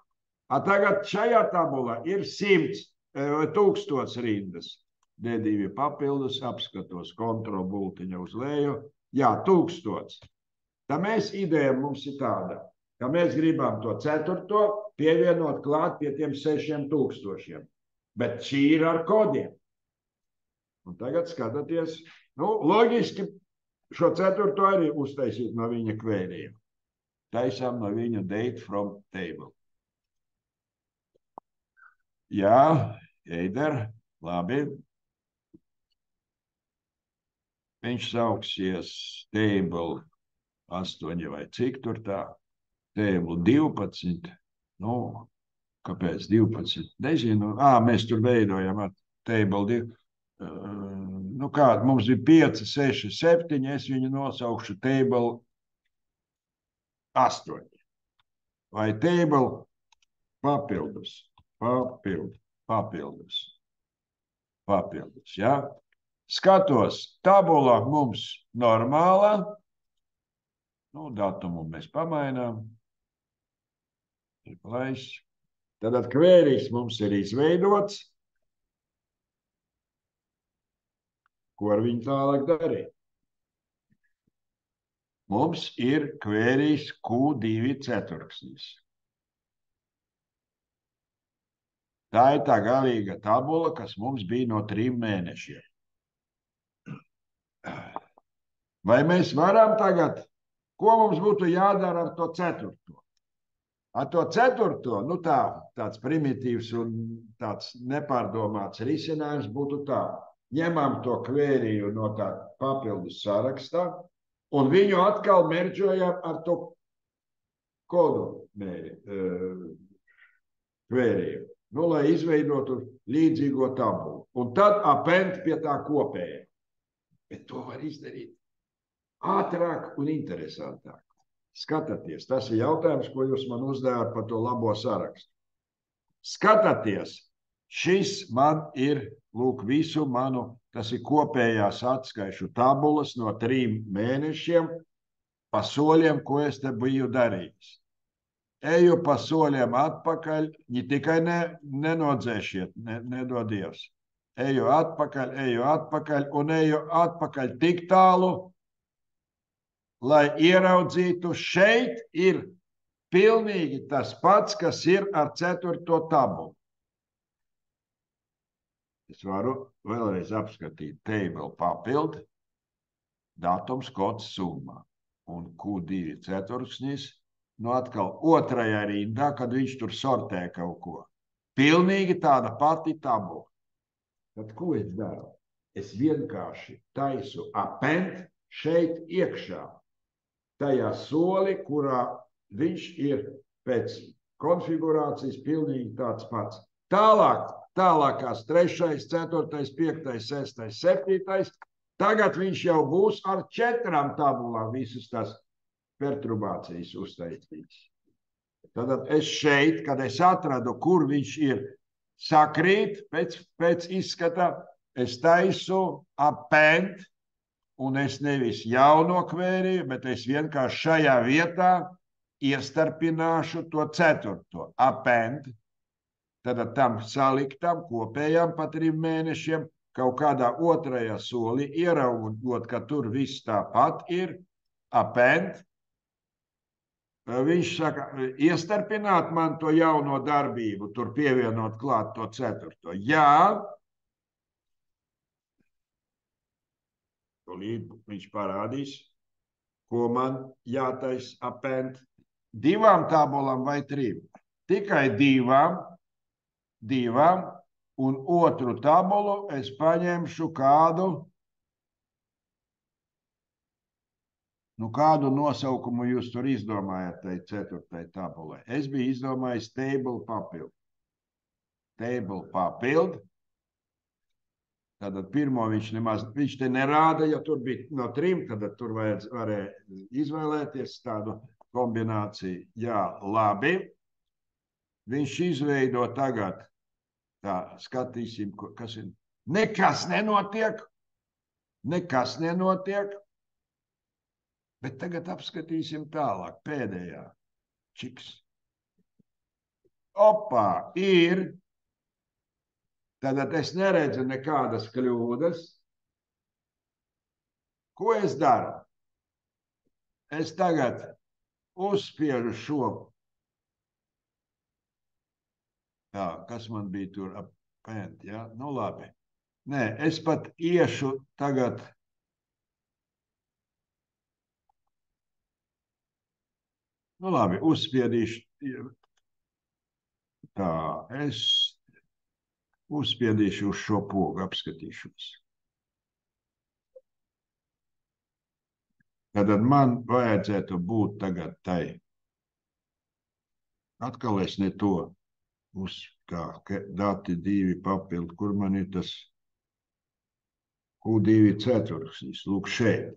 Speaker 1: Tagad šajā tabulā ir 1000 rindas. D2 papildus, apskatos kontrolu bultiņa uz leju. Jā, 1000. Tā mēs ideja mums ir tāda, ka mēs gribam to ceturto pievienot klāt pie tiem 6000. Bet šī ir ar kodiem. Un tagad skatāties, loģiski šo ceturto arī uztaisīt no viņa kvērījuma. Taisām no viņa date from table. Jā, Eider, labi. Viņš sauksies table 8 vai cik tur tā. Table 12. Kāpēc 12? Nezinu. Mēs tur veidojam ar table 2. Kāda mums ir 5, 6, 7. Es viņu nosaukšu table 8. Vai table papildus. Papildus, jā. Skatos, tabula mums normāla. Datumu mēs pamainām. Tad kvērijas mums ir izveidots. Ko ar viņu tālāk darīt? Mums ir kvērijas Q2 ceturksnis. Tā ir tā galīga tabula, kas mums bija no 3 mēnešiem. Vai mēs varam tagad, ko mums būtu jādara ar to ceturto? Ar to ceturto, tāds primitīvs un tāds nepārdomāts risinājums būtu tā. Ņemam to kvēriju no tā papildus sarakstā un viņu atkal merģojam ar to kodu kvēriju. Lai izveidotu līdzīgo tabulu. Un tad append pie tā kopējā. Bet to var izdarīt ātrāk un interesantāk. Skatāties, tas ir jautājums, ko jūs man uzdevāt par to labo sarakstu. Skatāties, šis man ir, visu manu, tas ir kopējās atskaišu tabulas no 3 mēnešiem pa soļiem, ko es te biju darījis. Eju pa soļiem atpakaļ, tikai nenodzēšiet, nedodies. Eju atpakaļ un eju atpakaļ tik tālu, lai ieraudzītu, šeit ir pilnīgi tas pats, kas ir ar 4. tabulu. Es varu vēlreiz apskatīt table papildu, datums, kods, summa un Q2 ceturksnis. Atkal otrajā rindā, kad viņš tur sortē kaut ko. Pilnīgi tāda pati tabula. Tad ko es daru? Es vienkārši taisu append šeit iekšā. Tajā soli, kurā viņš ir pēc konfigurācijas pilnīgi tāds pats. Tālākās 3., 4., 5., 6., 7. Tagad viņš jau būs ar 4 tabulām visas tās perturbācijas uztaisīts. Tad es šeit, kad es atradu, kur viņš ir, sakrīt pēc izskata, es taisu append, un es nevis jauno kvēriju, bet es vienkārši šajā vietā iestarpināšu to 4. append, tad tam saliktam kopējām pa 3 mēnešiem kaut kādā otrajā solī ieraugot, ka tur viss tāpat ir append. Viņš saka, iestarpināt man to jauno darbību, tur pievienot klāt to 4. Jā. Viņš parādīs, ko man jātais append. 2 tabulām vai 3? Tikai 2, un otru tabulu es paņemšu kādu. Kādu nosaukumu jūs tur izdomājat tai 4. tabulai? Es biju izdomājis table papildu. Table papildu. Tātad pirmo viņš te nerāda, ja tur bija no 3, tad tur varēja izvēlēties tādu kombināciju. Jā, labi. Viņš izveido tagad Tā, skatīsim, kas ir. Nekas nenotiek. Nekas nenotiek. Bet tagad apskatīsim tālāk. Pēdējā. Čiks. Opā, ir. Tātad es neredzu nekādas kļūdas. Ko es daru? Es tagad uzspiežu šo. Tā, kas man bija tur apēnt, ja? Nu labi. Nē, es pat iešu tagad. Nu labi, uzspiedīšu. Tā, es uzspiedīšu uz šo pogu, apskatīšos. Tad man vajadzētu būt tagad tai. Atkal es ne to uz kā dati 2 papildu, kur man ir tas Q2 ceturksnis, lūk šeit.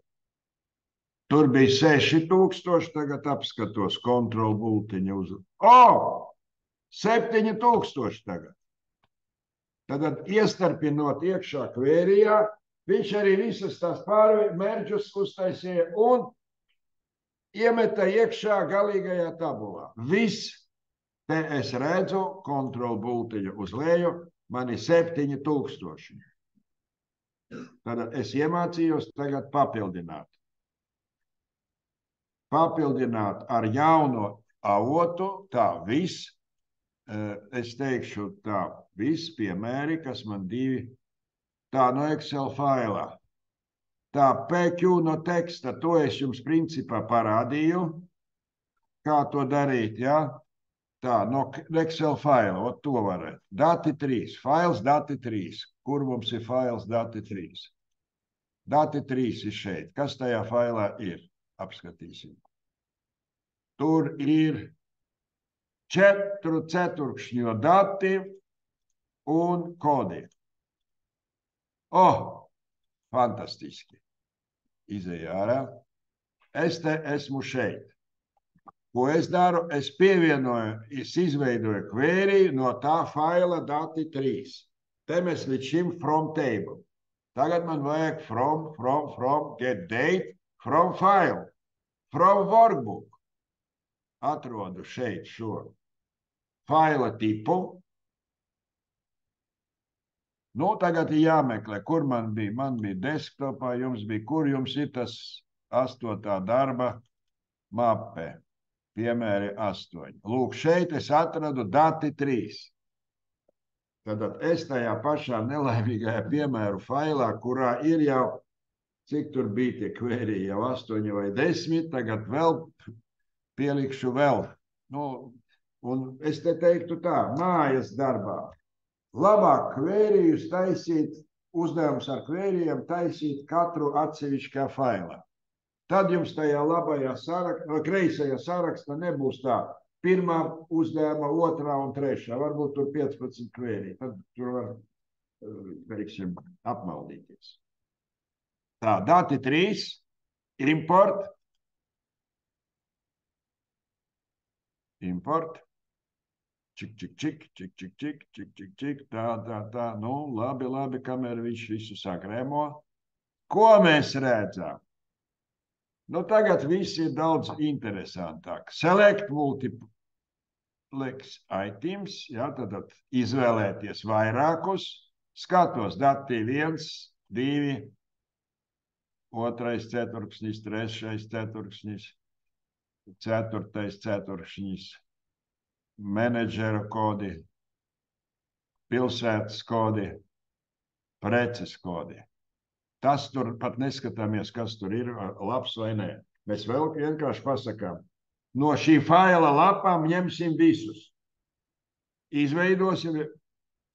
Speaker 1: Tur bija 6000, tagad apskatos kontrolu bultiņu uz. 7000 tagad. Tad iestarpinot iekšā kvērijā, viņš arī visas tās pārmērģus uztaisīja un iemeta iekšā galīgajā tabulā. Viss, te es redzu kontrolu bultiņu uz leju, man ir 7000. Tad es iemācījos tagad papildināt. Papildināt ar jauno avotu, tā viss, es teikšu tā, viss piemēri, kas man 2, tā no Excel failā. Tā PQ no teksta, to es jums principā parādīju, kā to darīt, ja? Tā, no Excel faila, to varētu. Dati 3, fails dati 3. Kur mums ir fails dati 3? Dati 3 ir šeit. Kas tajā failā ir? Apskatīsim. Tur ir 4 ceturkšņo dati un kodi. Fantastiski. Izēja ārā. Es te esmu šeit. Ko es daru? Es pievienoju, es izveidoju kvēriju no tā faila dati 3. Te mēs līdz šim from table. Tagad man vajag from, get date, from file, from workbook. Atrodu šeit šo faila tipu. Nu, tagad ir jāmeklē, kur man bija. Man bija desktopā, jums bija, kur jums ir tas 8. darba mape. Piemēri 8. Lūk, šeit es atradu dati 3. Tad es tajā pašā nelaimīgajā piemēru failā, kurā ir jau, cik tur bija tie kvēriji, jau 8 vai 10, tagad vēl pielikšu vēl. Nu, un es te teiktu tā, mājas darbā. Labāk kvērijus taisīt, uzdevums ar kvērijiem taisīt katru atsevišķā failā. Tad jums tajā labajā kreisajā sarakstā nebūs tā pirmā uzdevuma, otrā un trešā. Varbūt tur 15 kvērī. Tad tur var, teiksim, apmaldīties. Tā, dati 3 ir import. Import. Čik. Tā. Nu, labi, kamēr viņš visu sakrēmo. Ko mēs redzam? Nu, tagad viss ir daudz interesantāk. Select multiplex items, ja, tad izvēlēties vairākus, skatos dati 1, 2, 2. ceturksnis, 3. ceturksnis, 4. ceturksnis, menedžera kodi, pilsētas kodi, preces kodi. Tas tur pat neskatāmies, kas tur ir labs vai nē. Mēs vēl vienkārši pasakām, no šī faila lapām ņemsim visus. Izveidosim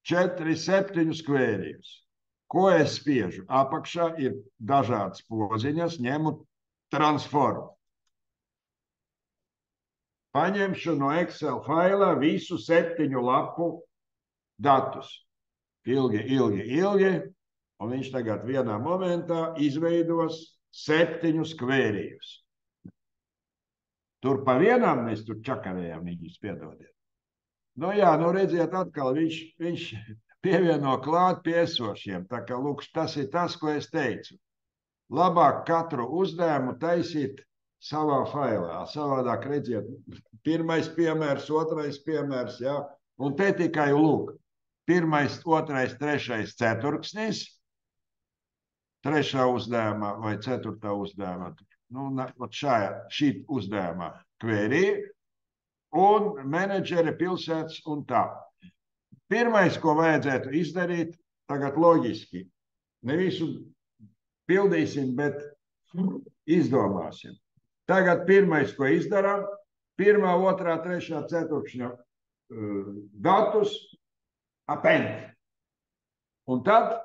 Speaker 1: 4-7 kvērijus. Ko es spiežu? Apakšā ir dažādas poziņas, ņemu transformu. Paņemšu no Excel failā visu 7 lapu datus. Ilgi. Un viņš tagad vienā momentā izveidos 7 kvērijus. Tur pa vienām mēs tur čakarējām viņus, piedodiet. Nu jā, nu redziet, atkal viņš pievieno klāt pie esošiem. Tā kā, lūk, tas ir tas, ko es teicu. Labāk katru uzdevumu taisīt savā failā. Savādāk redziet, pirmais piemērs, otrais piemērs, jā. Un te tikai lūk, pirmais, otrais, trešais ceturksnis, trešā uzdevumā vai ceturtā uzdevumā. Nu, šī uzdevumā query un menedžeri pilsētas un tā. Pirmais, ko vajadzētu izdarīt, tagad loģiski, ne visu pildīsim, bet izdomāsim. Tagad pirmais, ko izdarām, 1., 2., 3., 4. datus append. Un tad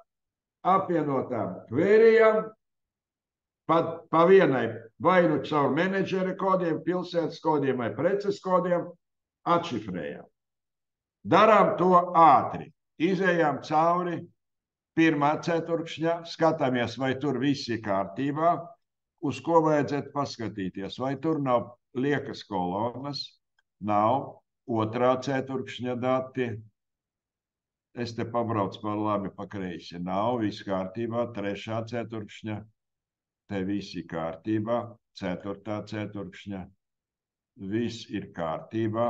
Speaker 1: apvienotām queryjām pa vienai vai nu caur menedžera kodiem, pilsētas kodiem vai preces kodiem atšifrējām. Darām to ātri. Izējām cauri 1. ceturkšņa, skatāmies, vai tur viss ir kārtībā, uz ko vajadzētu paskatīties. Vai tur nav liekas kolonas, nav 2. ceturkšņa dati. Es te pabraucu par labi pa kreisi. Nav viss kārtībā, 3. ceturkšņa. Te viss ir kārtībā, 4. ceturkšņa. Viss ir kārtībā,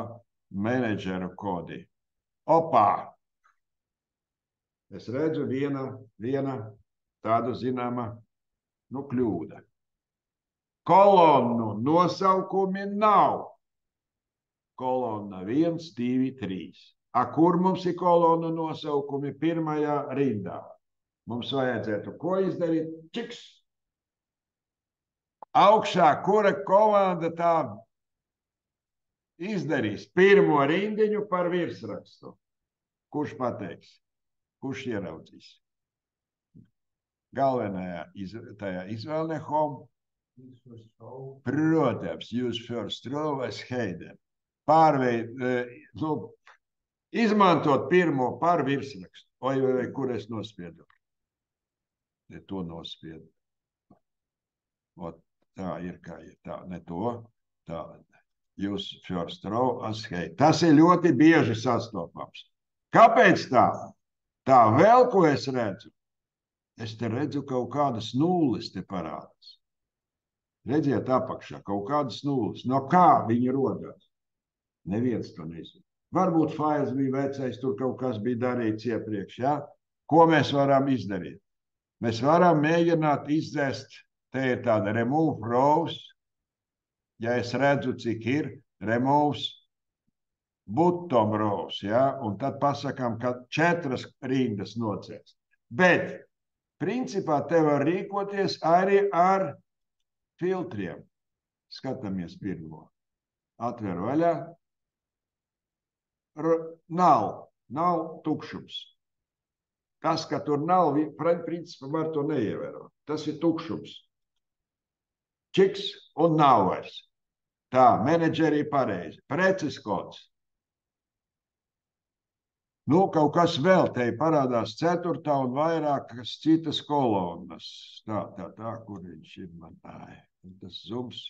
Speaker 1: menedžeru kodi. Opā! Es redzu viena tādu zināma, kļūda. Kolonu nosaukumi nav. Kolona 1, 2, 3. Kur mums ir kolonu nosaukumi? 1. rindā. Mums vajadzētu ko izdarīt? Čiks! Augšā, kura komanda tā izdarīs? 1. rindiņu par virsrakstu. Kurš pateiks? Kurš ieraudzīs? Galvenajā tajā izvēlē home. Protams, use first row as header. Izmantot 1. par virsrakstu. Vai, kur es nospiedu? To nospiedu. Tā ir, kā ir. Tā, ne to. Tā. Use first row as header. Tas ir ļoti bieži sastopams. Kāpēc tā? Tā vēl, ko es redzu? Es te redzu kaut kādas nulles te parādās. Redziet apakšā kaut kādas nulles. No kā viņi rodās? Neviens to nezina. Varbūt fails bija vecais, tur kaut kas bija darīts iepriekš. Ja? Ko mēs varam izdarīt? Mēs varam mēģināt izdzēst, te ir tāda remove rows. Ja es redzu, cik ir, removes bottom rows, ja? Un tad pasakām, ka 4 rindas nocēst. Bet, principā, te var rīkoties arī ar filtriem. Skatāmies 1. Atver vaļā. Nav tukšums. Tas, ka tur nav, principā var to neievērot. Tas ir tukšums. Čiks un nav vairs. Tā, menedžeri pareizi. Preces kods. Kaut kas vēl te parādās 4. un vairākas citas kolonas. Tā, kur viņš ir man. Tas zums.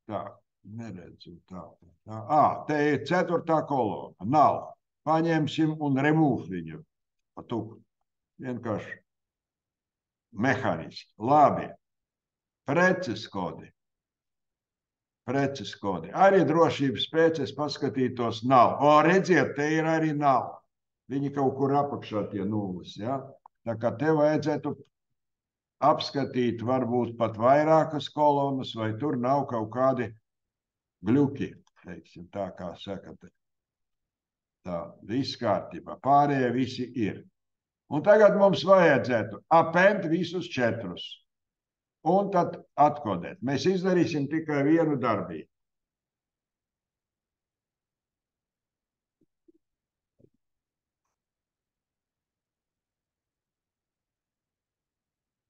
Speaker 1: Tā, neredzu. Tā. Te ir 4. kolona. Nav. Paņemsim un remove viņu. Vienkārši mehāniski. Labi. Preces kodi. Arī drošības pēc es paskatītos nav. Redziet, te ir arī nav. Viņi kaut kur apakšā tie nulles. Ja? Tā kā te vajadzētu apskatīt varbūt pat vairākas kolonas, vai tur nav kaut kādi gļuki. Teiksim, tā kā sakate. Tā, viss kārtībā. Pārējie visi ir. Un tagad mums vajadzētu append visus 4. Un tad atkodēt. Mēs izdarīsim tikai vienu darbību.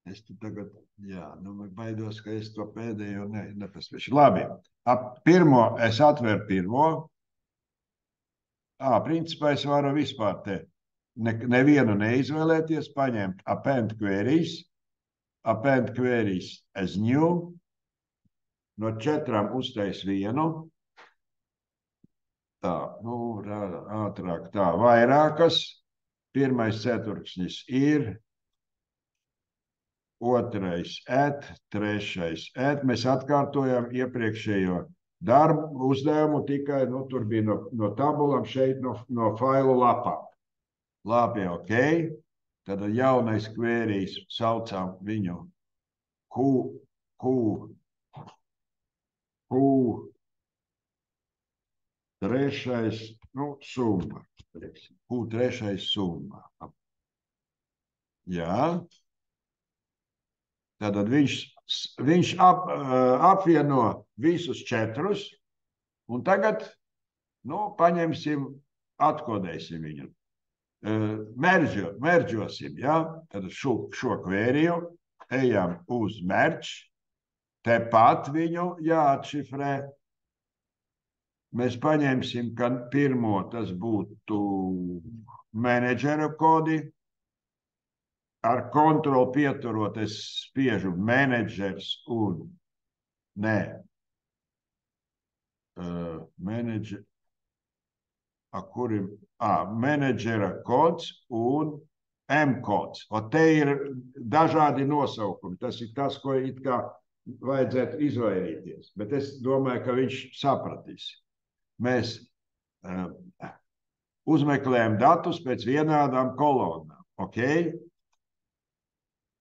Speaker 1: Es tagad, baidos, ka es to pēdējo nepaspēšu. Labi, 1. es atveru 1. Principā es varu vispār te nevienu neizvēlēties, paņemt append queries as new, no 4 uztais 1, Tā, nu, ātrāk tā, vairākas. Pirmais ceturksnis ir, otrais et, trešais et. Mēs atkārtojam iepriekšējo darbu uzdevumu, tikai tur bija no tabulām, šeit no failu lapām. Labi, ok. Tad jaunais kvērijs saucam viņu Q trešais, summa. Q trešais summa. Jā. Tātad viņš apvieno visus četrus, un tagad, paņemsim, atkodēsim viņu. Meržosim, ja? Tad šo kvēriju ejam uz merč, tepat viņu jāatšifrē. Mēs paņemsim, ka pirmo tas būtu menedžera kodi. Ar kontroli pieturot, es spiežu menedžers un menedžera kods un M-kods. Te ir dažādi nosaukumi. Tas ir tas, ko it kā vajadzētu izvairīties. Bet es domāju, ka viņš sapratīs. Mēs uzmeklējam datus pēc vienādām kolonām. Ok?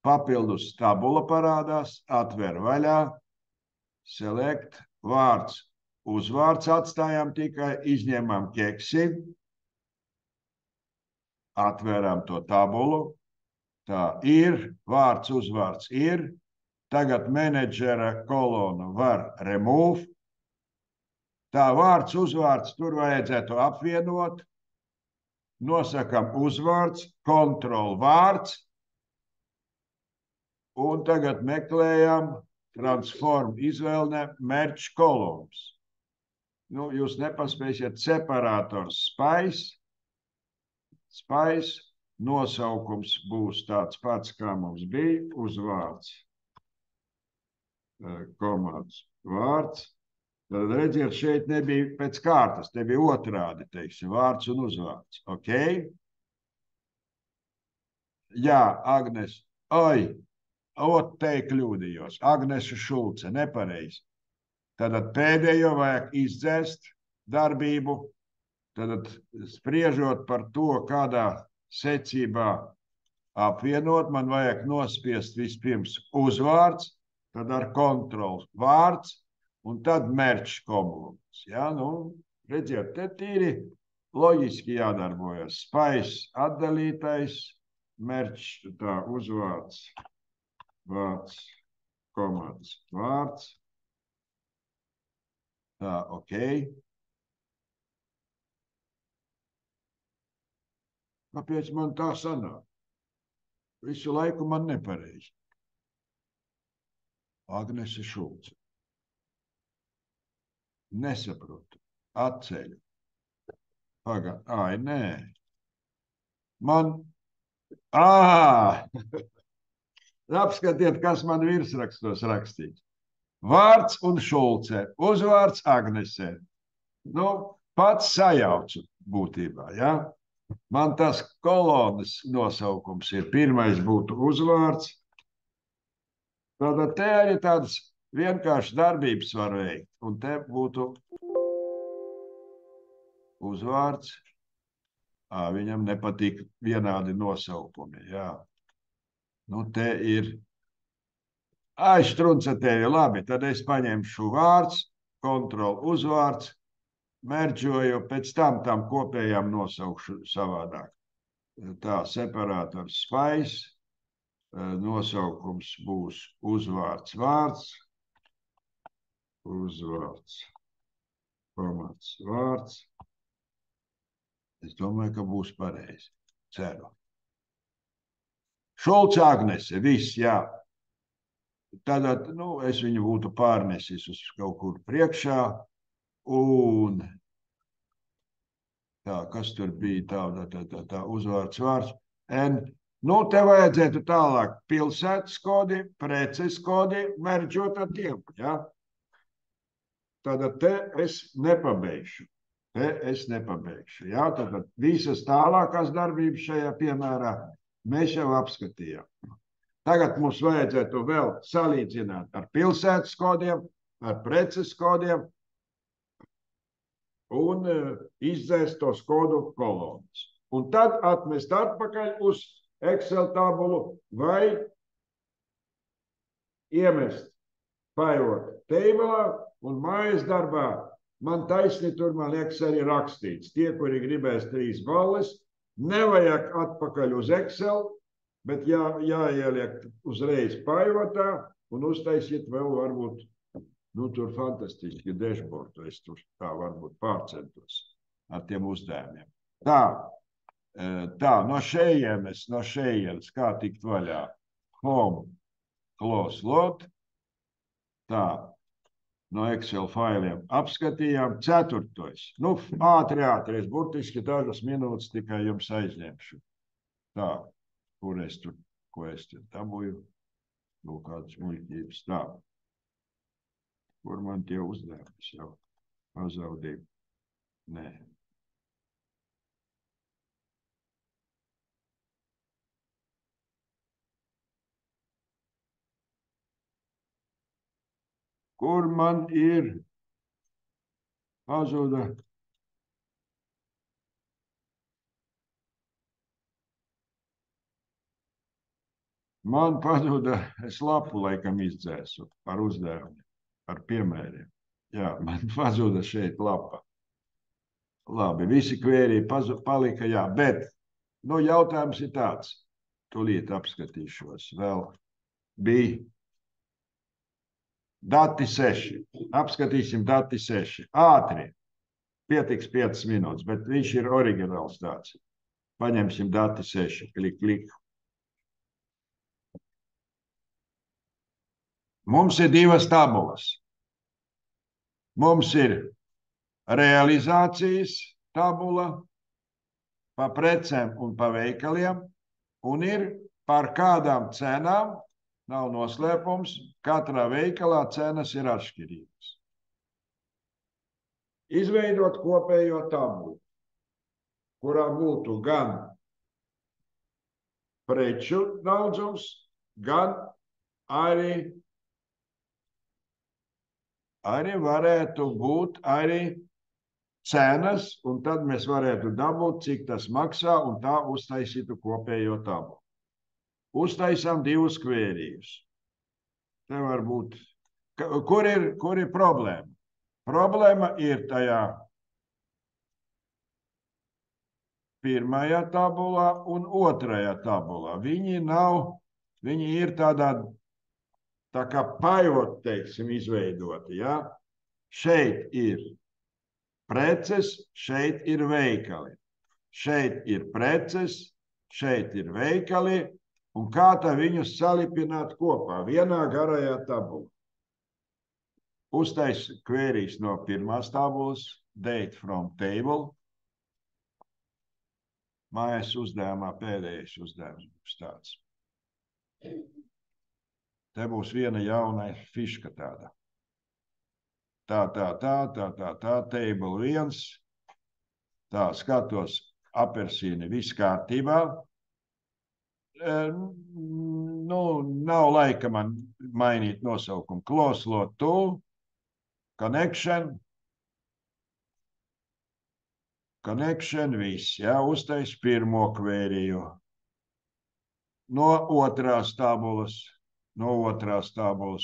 Speaker 1: Papildus tabula parādās, atver vaļā, select, vārds, uzvārds atstājām tikai, izņemam keksi, atveram to tabulu, tā ir, vārds, uzvārds ir, tagad menedžera kolonu var remove, tā vārds, uzvārds, tur vajadzētu apvienot, nosakam uzvārds, kontrol vārds, un tagad meklējam transform izvēlne merge columns. Jūs nepaspēsiet separators spice, nosaukums būs tāds pats, kā mums bija, uzvārds, komandas vārds. Tad redziet, šeit nebija pēc kārtas, te bija otrādi, teiksim, vārds un uzvārds. Ok? Jā, Agnes, te kļūdījos. Agnese Šulce, nepareizi. Tad pēdējo vajag izdzēst darbību. Tad spriežot par to, kādā secībā apvienot, man vajag nospiest vispirms uzvārds, tad ar kontrolu vārds, un tad merge komulums. Ja? Redziet, te tīri loģiski jādarbojas. Spice atdalītais, merge tā uzvārds. Vārds, komandas vārds. Tā, ok. Kāpēc man tā sanāk? Visu laiku man nepareizi. Agnese Šulce. Nesaprotu. Atceļu. Nē. Man... Apskatiet, kas man virsrakstos rakstīts. Vārds un Šulce, uzvārds Agnesē. Pats sajaucu būtībā, ja? Man tas kolonas nosaukums ir. Pirmais būtu uzvārds. Tātad te arī tādas vienkārši darbības var veikt. Un te būtu uzvārds. Viņam nepatīk vienādi nosaukumi, jā. Te ir aizstruncetēju, labi, tad es paņemšu vārds, kontrol uzvārds, merģoju, pēc tam kopējām nosaukšu savādāk. Tā, separators spice, nosaukums būs uzvārds vārds, uzvārds, komats vārds. Es domāju, ka būs pareizi. Ceru. Šulce Agnese, viss, jā. Tad, es viņu būtu pārnesis uz kaut kur priekšā. Un tā, kas tur bija tā uzvārds vārds. Te vajadzētu tālāk pilsētas kodi, preces kodi, merģot ar tiem, jā. Tad te es nepabeigšu. Es nepabeigšu. Jā, tad visas tālākās darbības šajā piemērā mēs jau apskatījām. Tagad mums vajadzētu vēl salīdzināt ar pilsētas kodiem, ar preces kodiem un izdzēst tos kodu kolonas. Un tad atmest atpakaļ uz Excel tabulu vai iemest pivot tabulā un mājas darbā. Man taisni tur, man liekas, arī rakstīts. Tie, kuri gribēs 3 balles, nevajag atpakaļ uz Excel, bet jāieliek uzreiz pivotā un uztaisiet vēl varbūt, tur fantastiski dashboardu. Es tur tā varbūt pārcentos ar tiem uzdevumiem. Tā, no šejienes, kā tikt vaļā? Home, close lot. Tā. No Excel failiem apskatījām. 4. Ātri, es burtiski dažas minūtes tikai jums aizņemšu. Tā, ko es tur dabūju? Kādas muļķības. Tā. Kur man tie uzdevums jau pazaudīja? Nē. Kur man ir pazuda? Man pazuda, es lapu laikam izdzēsu ar uzdevumiem, ar piemēriem. Jā, man pazuda šeit lapa. Labi, visi kvērī palika, jā, bet, jautājums ir tāds. Tūlīt apskatīšos. Vēl bija dati 6. Apskatīsim dati 6. Ātri. Pietiks 5 minūtes, bet viņš ir oriģināls tāds. Paņemsim dati 6. Klik. Mums ir 2 tabulas. Mums ir realizācijas tabula pa precēm un pa veikaliem un ir par kādām cenām. Nav noslēpums, katrā veikalā cenas ir atšķirīgas. Izveidot kopējo tabulu, kurā būtu gan preču daudzums, gan arī varētu būt arī cenas, un tad mēs varētu dabūt, cik tas maksā, un tā uztaisītu kopējo tabulu. Uztaisām 2 kvērījus. Te var būt. Kur ir problēma? Problēma ir tajā pirmajā tabulā un otrajā tabulā. Viņi ir tādā tā kā pivot, teiksim, izveidoti. Ja? Šeit ir preces, šeit ir veikali. Šeit ir preces, šeit ir veikali. Un kā tā viņus salipināt kopā vienā garajā tabulā. Uztais kvērijas no pirmās tabulas, date from table. Mājas uzdevumā pēdējais uzdevums būs tāds. Te būs viena jauna fiška tāda. Tā, table 1. Tā, skatos, apelsīni viss kārtībā. Nav laika man mainīt nosaukumu. Close lot tool, connection, viss, jā, uztais pirmo kvēriju. No otrās tabulas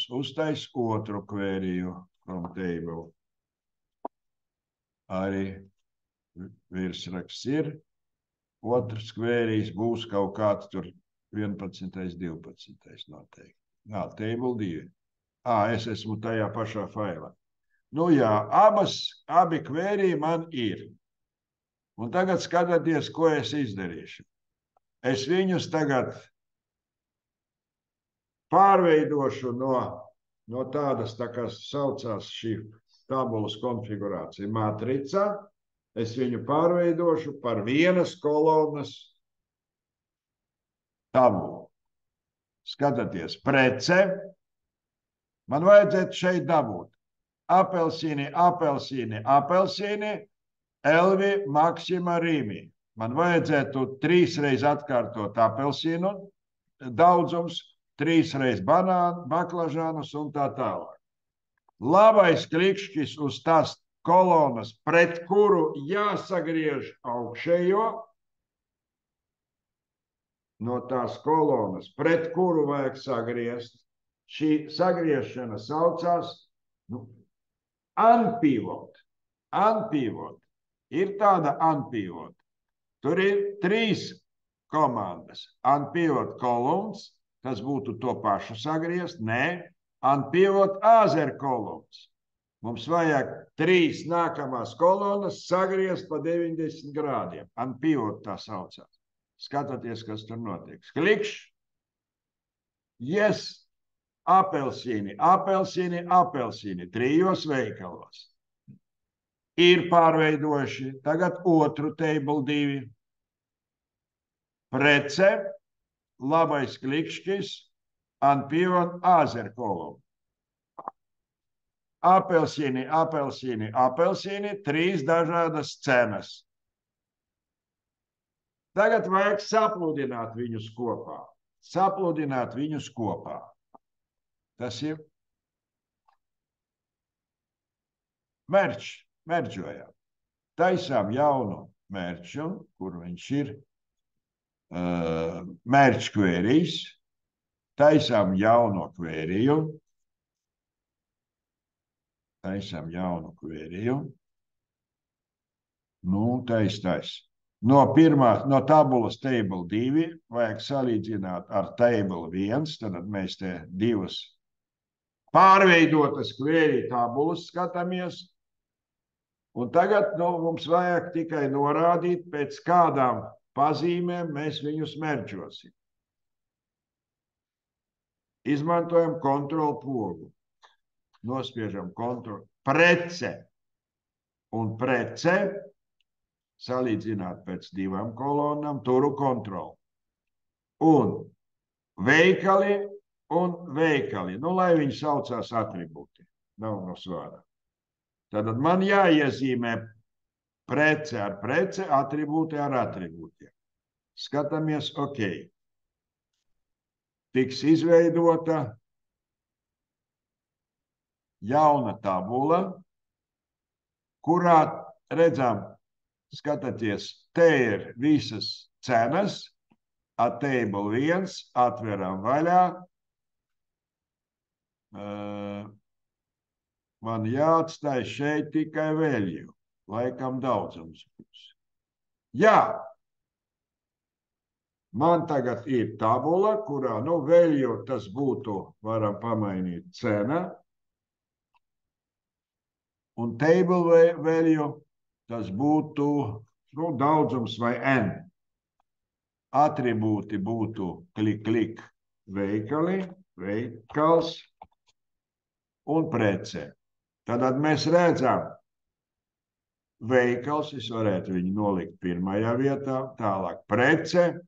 Speaker 1: uztais otru kvēriju from table. Arī virsraksts ir. Otrs kvērijs būs kaut kāds tur 11. 12. noteikti. Table 2. Es esmu tajā pašā failā. Abi kvēriji man ir. Un tagad skatieties, ko es izdarīšu. Es viņus tagad pārveidošu no tādas, tā kā saucās šī tabulas konfigurācija matricā. Es viņu pārveidošu par vienas kolonas tabulu. Skatieties, prece. Man vajadzētu šeit dabūt apelsīni, Elvi, Maksima, Rīmi. Man vajadzētu 3 reizes atkārtot apelsīnu daudzums, 3 reizes banānu, baklažānus un tā tālāk. Labais klikšķis uz tās kolonas, pret kuru jāsagriež augšējo, no tās kolonas, pret kuru vajag sagriezt. Šī sagriešana saucās unpivot. Unpivot. Ir tāda unpivot. Tur ir 3 komandas. Unpivot columns, tas būtu to pašu sagriezt. Nē, unpivot other columns. Mums vajag 3 nākamās kolonas sagriezt pa 90 grādiem. Unpivot tā saucās. Skatieties, kas tur notiek. Klikšķi. Yes. Apelsīni, apelsīni, apelsīni. 3 veikalos. Ir pārveidojuši. Tagad otru table 2. Prece, labais klikšķis, unpivot other column. Apelsīni, apelsīni, apelsīni. 3 dažādas cenas. Tagad vajag sapludināt viņus kopā. Sapludināt viņus kopā. Tas ir mērķojām. Taisām jaunu mērķu, kur viņš ir mērķu kvērijas. Taisām jaunu kvēriju. Taisām jaunu kvēriju. Tais. No tabulas table 2 vajag salīdzināt ar table 1, tad mēs te 2 pārveidotas kvēriju tabulas skatāmies. Un tagad mums vajag tikai norādīt, pēc kādām pazīmēm mēs viņus mērķosim. Izmantojam kontrol pogu. Nospiežam kontrol. Prece un prece. Salīdzināt pēc 2 kolonām, turu kontroli. Un veikali un veikali. Lai viņi saucās atribūti. Nav no svārā. Tad man jāiezīmē prece ar prece, atribūti ar atribūtiem. Skatāmies, ok. Tiks izveidota jauna tabula, kurā redzam, skatieties, te ir visas cenas, at table 1, atveram vaļā. Man jāatstāj šeit tikai value, laikam daudzums būs. Jā, man tagad ir tabula, kurā, value tas būtu, varam pamainīt cena, un table value tas būtu daudzums vai n. Atribūti būtu klik, veikali, veikals un prece. Tad mēs redzam, veikals, es varētu viņu nolikt pirmajā vietā, tālāk prece,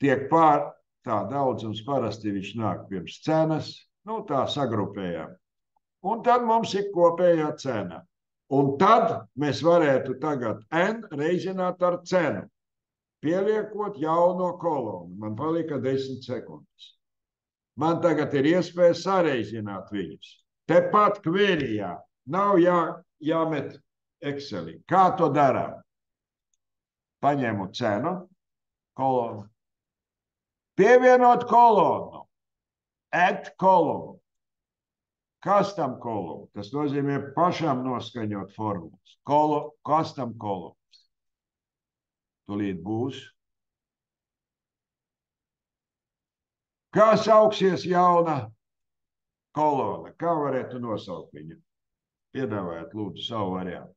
Speaker 1: tiek tā daudzums parasti viņš nāk pirms cenas, tā sagrupējām. Un tad mums ir kopējā cena. Un tad mēs varētu tagad n reizināt ar cenu, pieliekot jauno kolonu. Man palika 10 sekundes. Man tagad ir iespēja sareizināt viņus. Tepat kvērijā nav jāmet Excelī. Kā to darām? Paņemu cenu, kolonu. Pievienot kolonu. Add kolonu. Custom kolonu. Tas nozīmē pašām noskaņot formulas. Custom kolons. Tūlīt būs. Kā sauksies jauna kolona? Kā varētu nosaukt viņu? Piedāvājiet, lūdzu, savu variantu.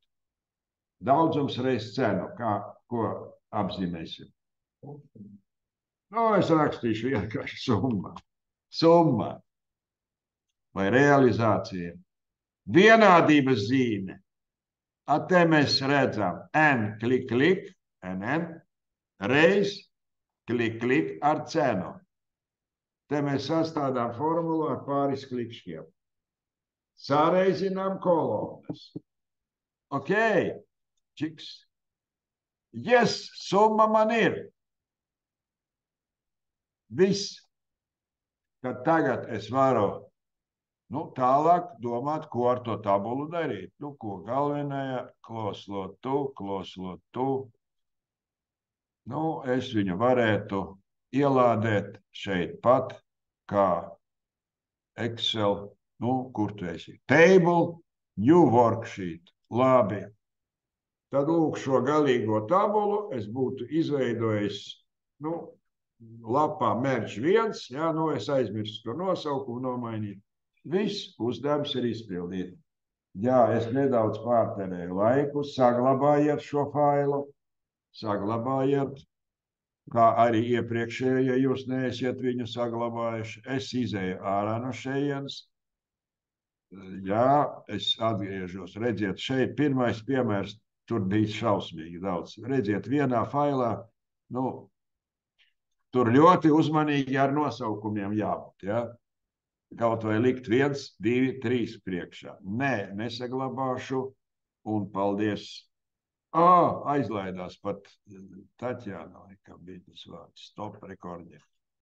Speaker 1: Daudzums reiz cenu. Ko apzīmēsim? Es rakstīšu vienkārši summa. Summa. Vai realizācija. Vienādības zīme. Te mēs redzam n klik, nn, reiz klik ar cenu. Te mēs sastādām formulu ar pāris klikšķiem. Sareizinām kolonas. Ok, čiks. Yes, summa man ir. Viss. Tad tagad es varu tālāk domāt, ko ar to tabulu darīt. Ko galvenajā kloslot tu. Es viņu varētu ielādēt šeit pat, kā Excel, kur tu esi? Table, new worksheet. Labi. Tad lūk šo galīgo tabulu es būtu izveidojis, lapā merge 1, es aizmirsu to nosaukumu nomainīt. Viss uzdevums ir izpildīt. Jā, es nedaudz pārterēju laiku, saglabājiet šo failu, saglabājiet, kā arī iepriekšējo, ja jūs neesiet viņu saglabājuši. Es izēju ārā no šejienes. Jā, es atgriežos. Redziet, šeit pirmais piemērs, tur bija šausmīgi daudz. Redziet, vienā failā, tur ļoti uzmanīgi ar nosaukumiem jābūt, ja? Kaut vai likt 1, 2, 3 priekšā. Nē, nesaglabāšu, un paldies. Aizlaidās pat Taķjāna, laikam bija tas vārds, stop rekordiem.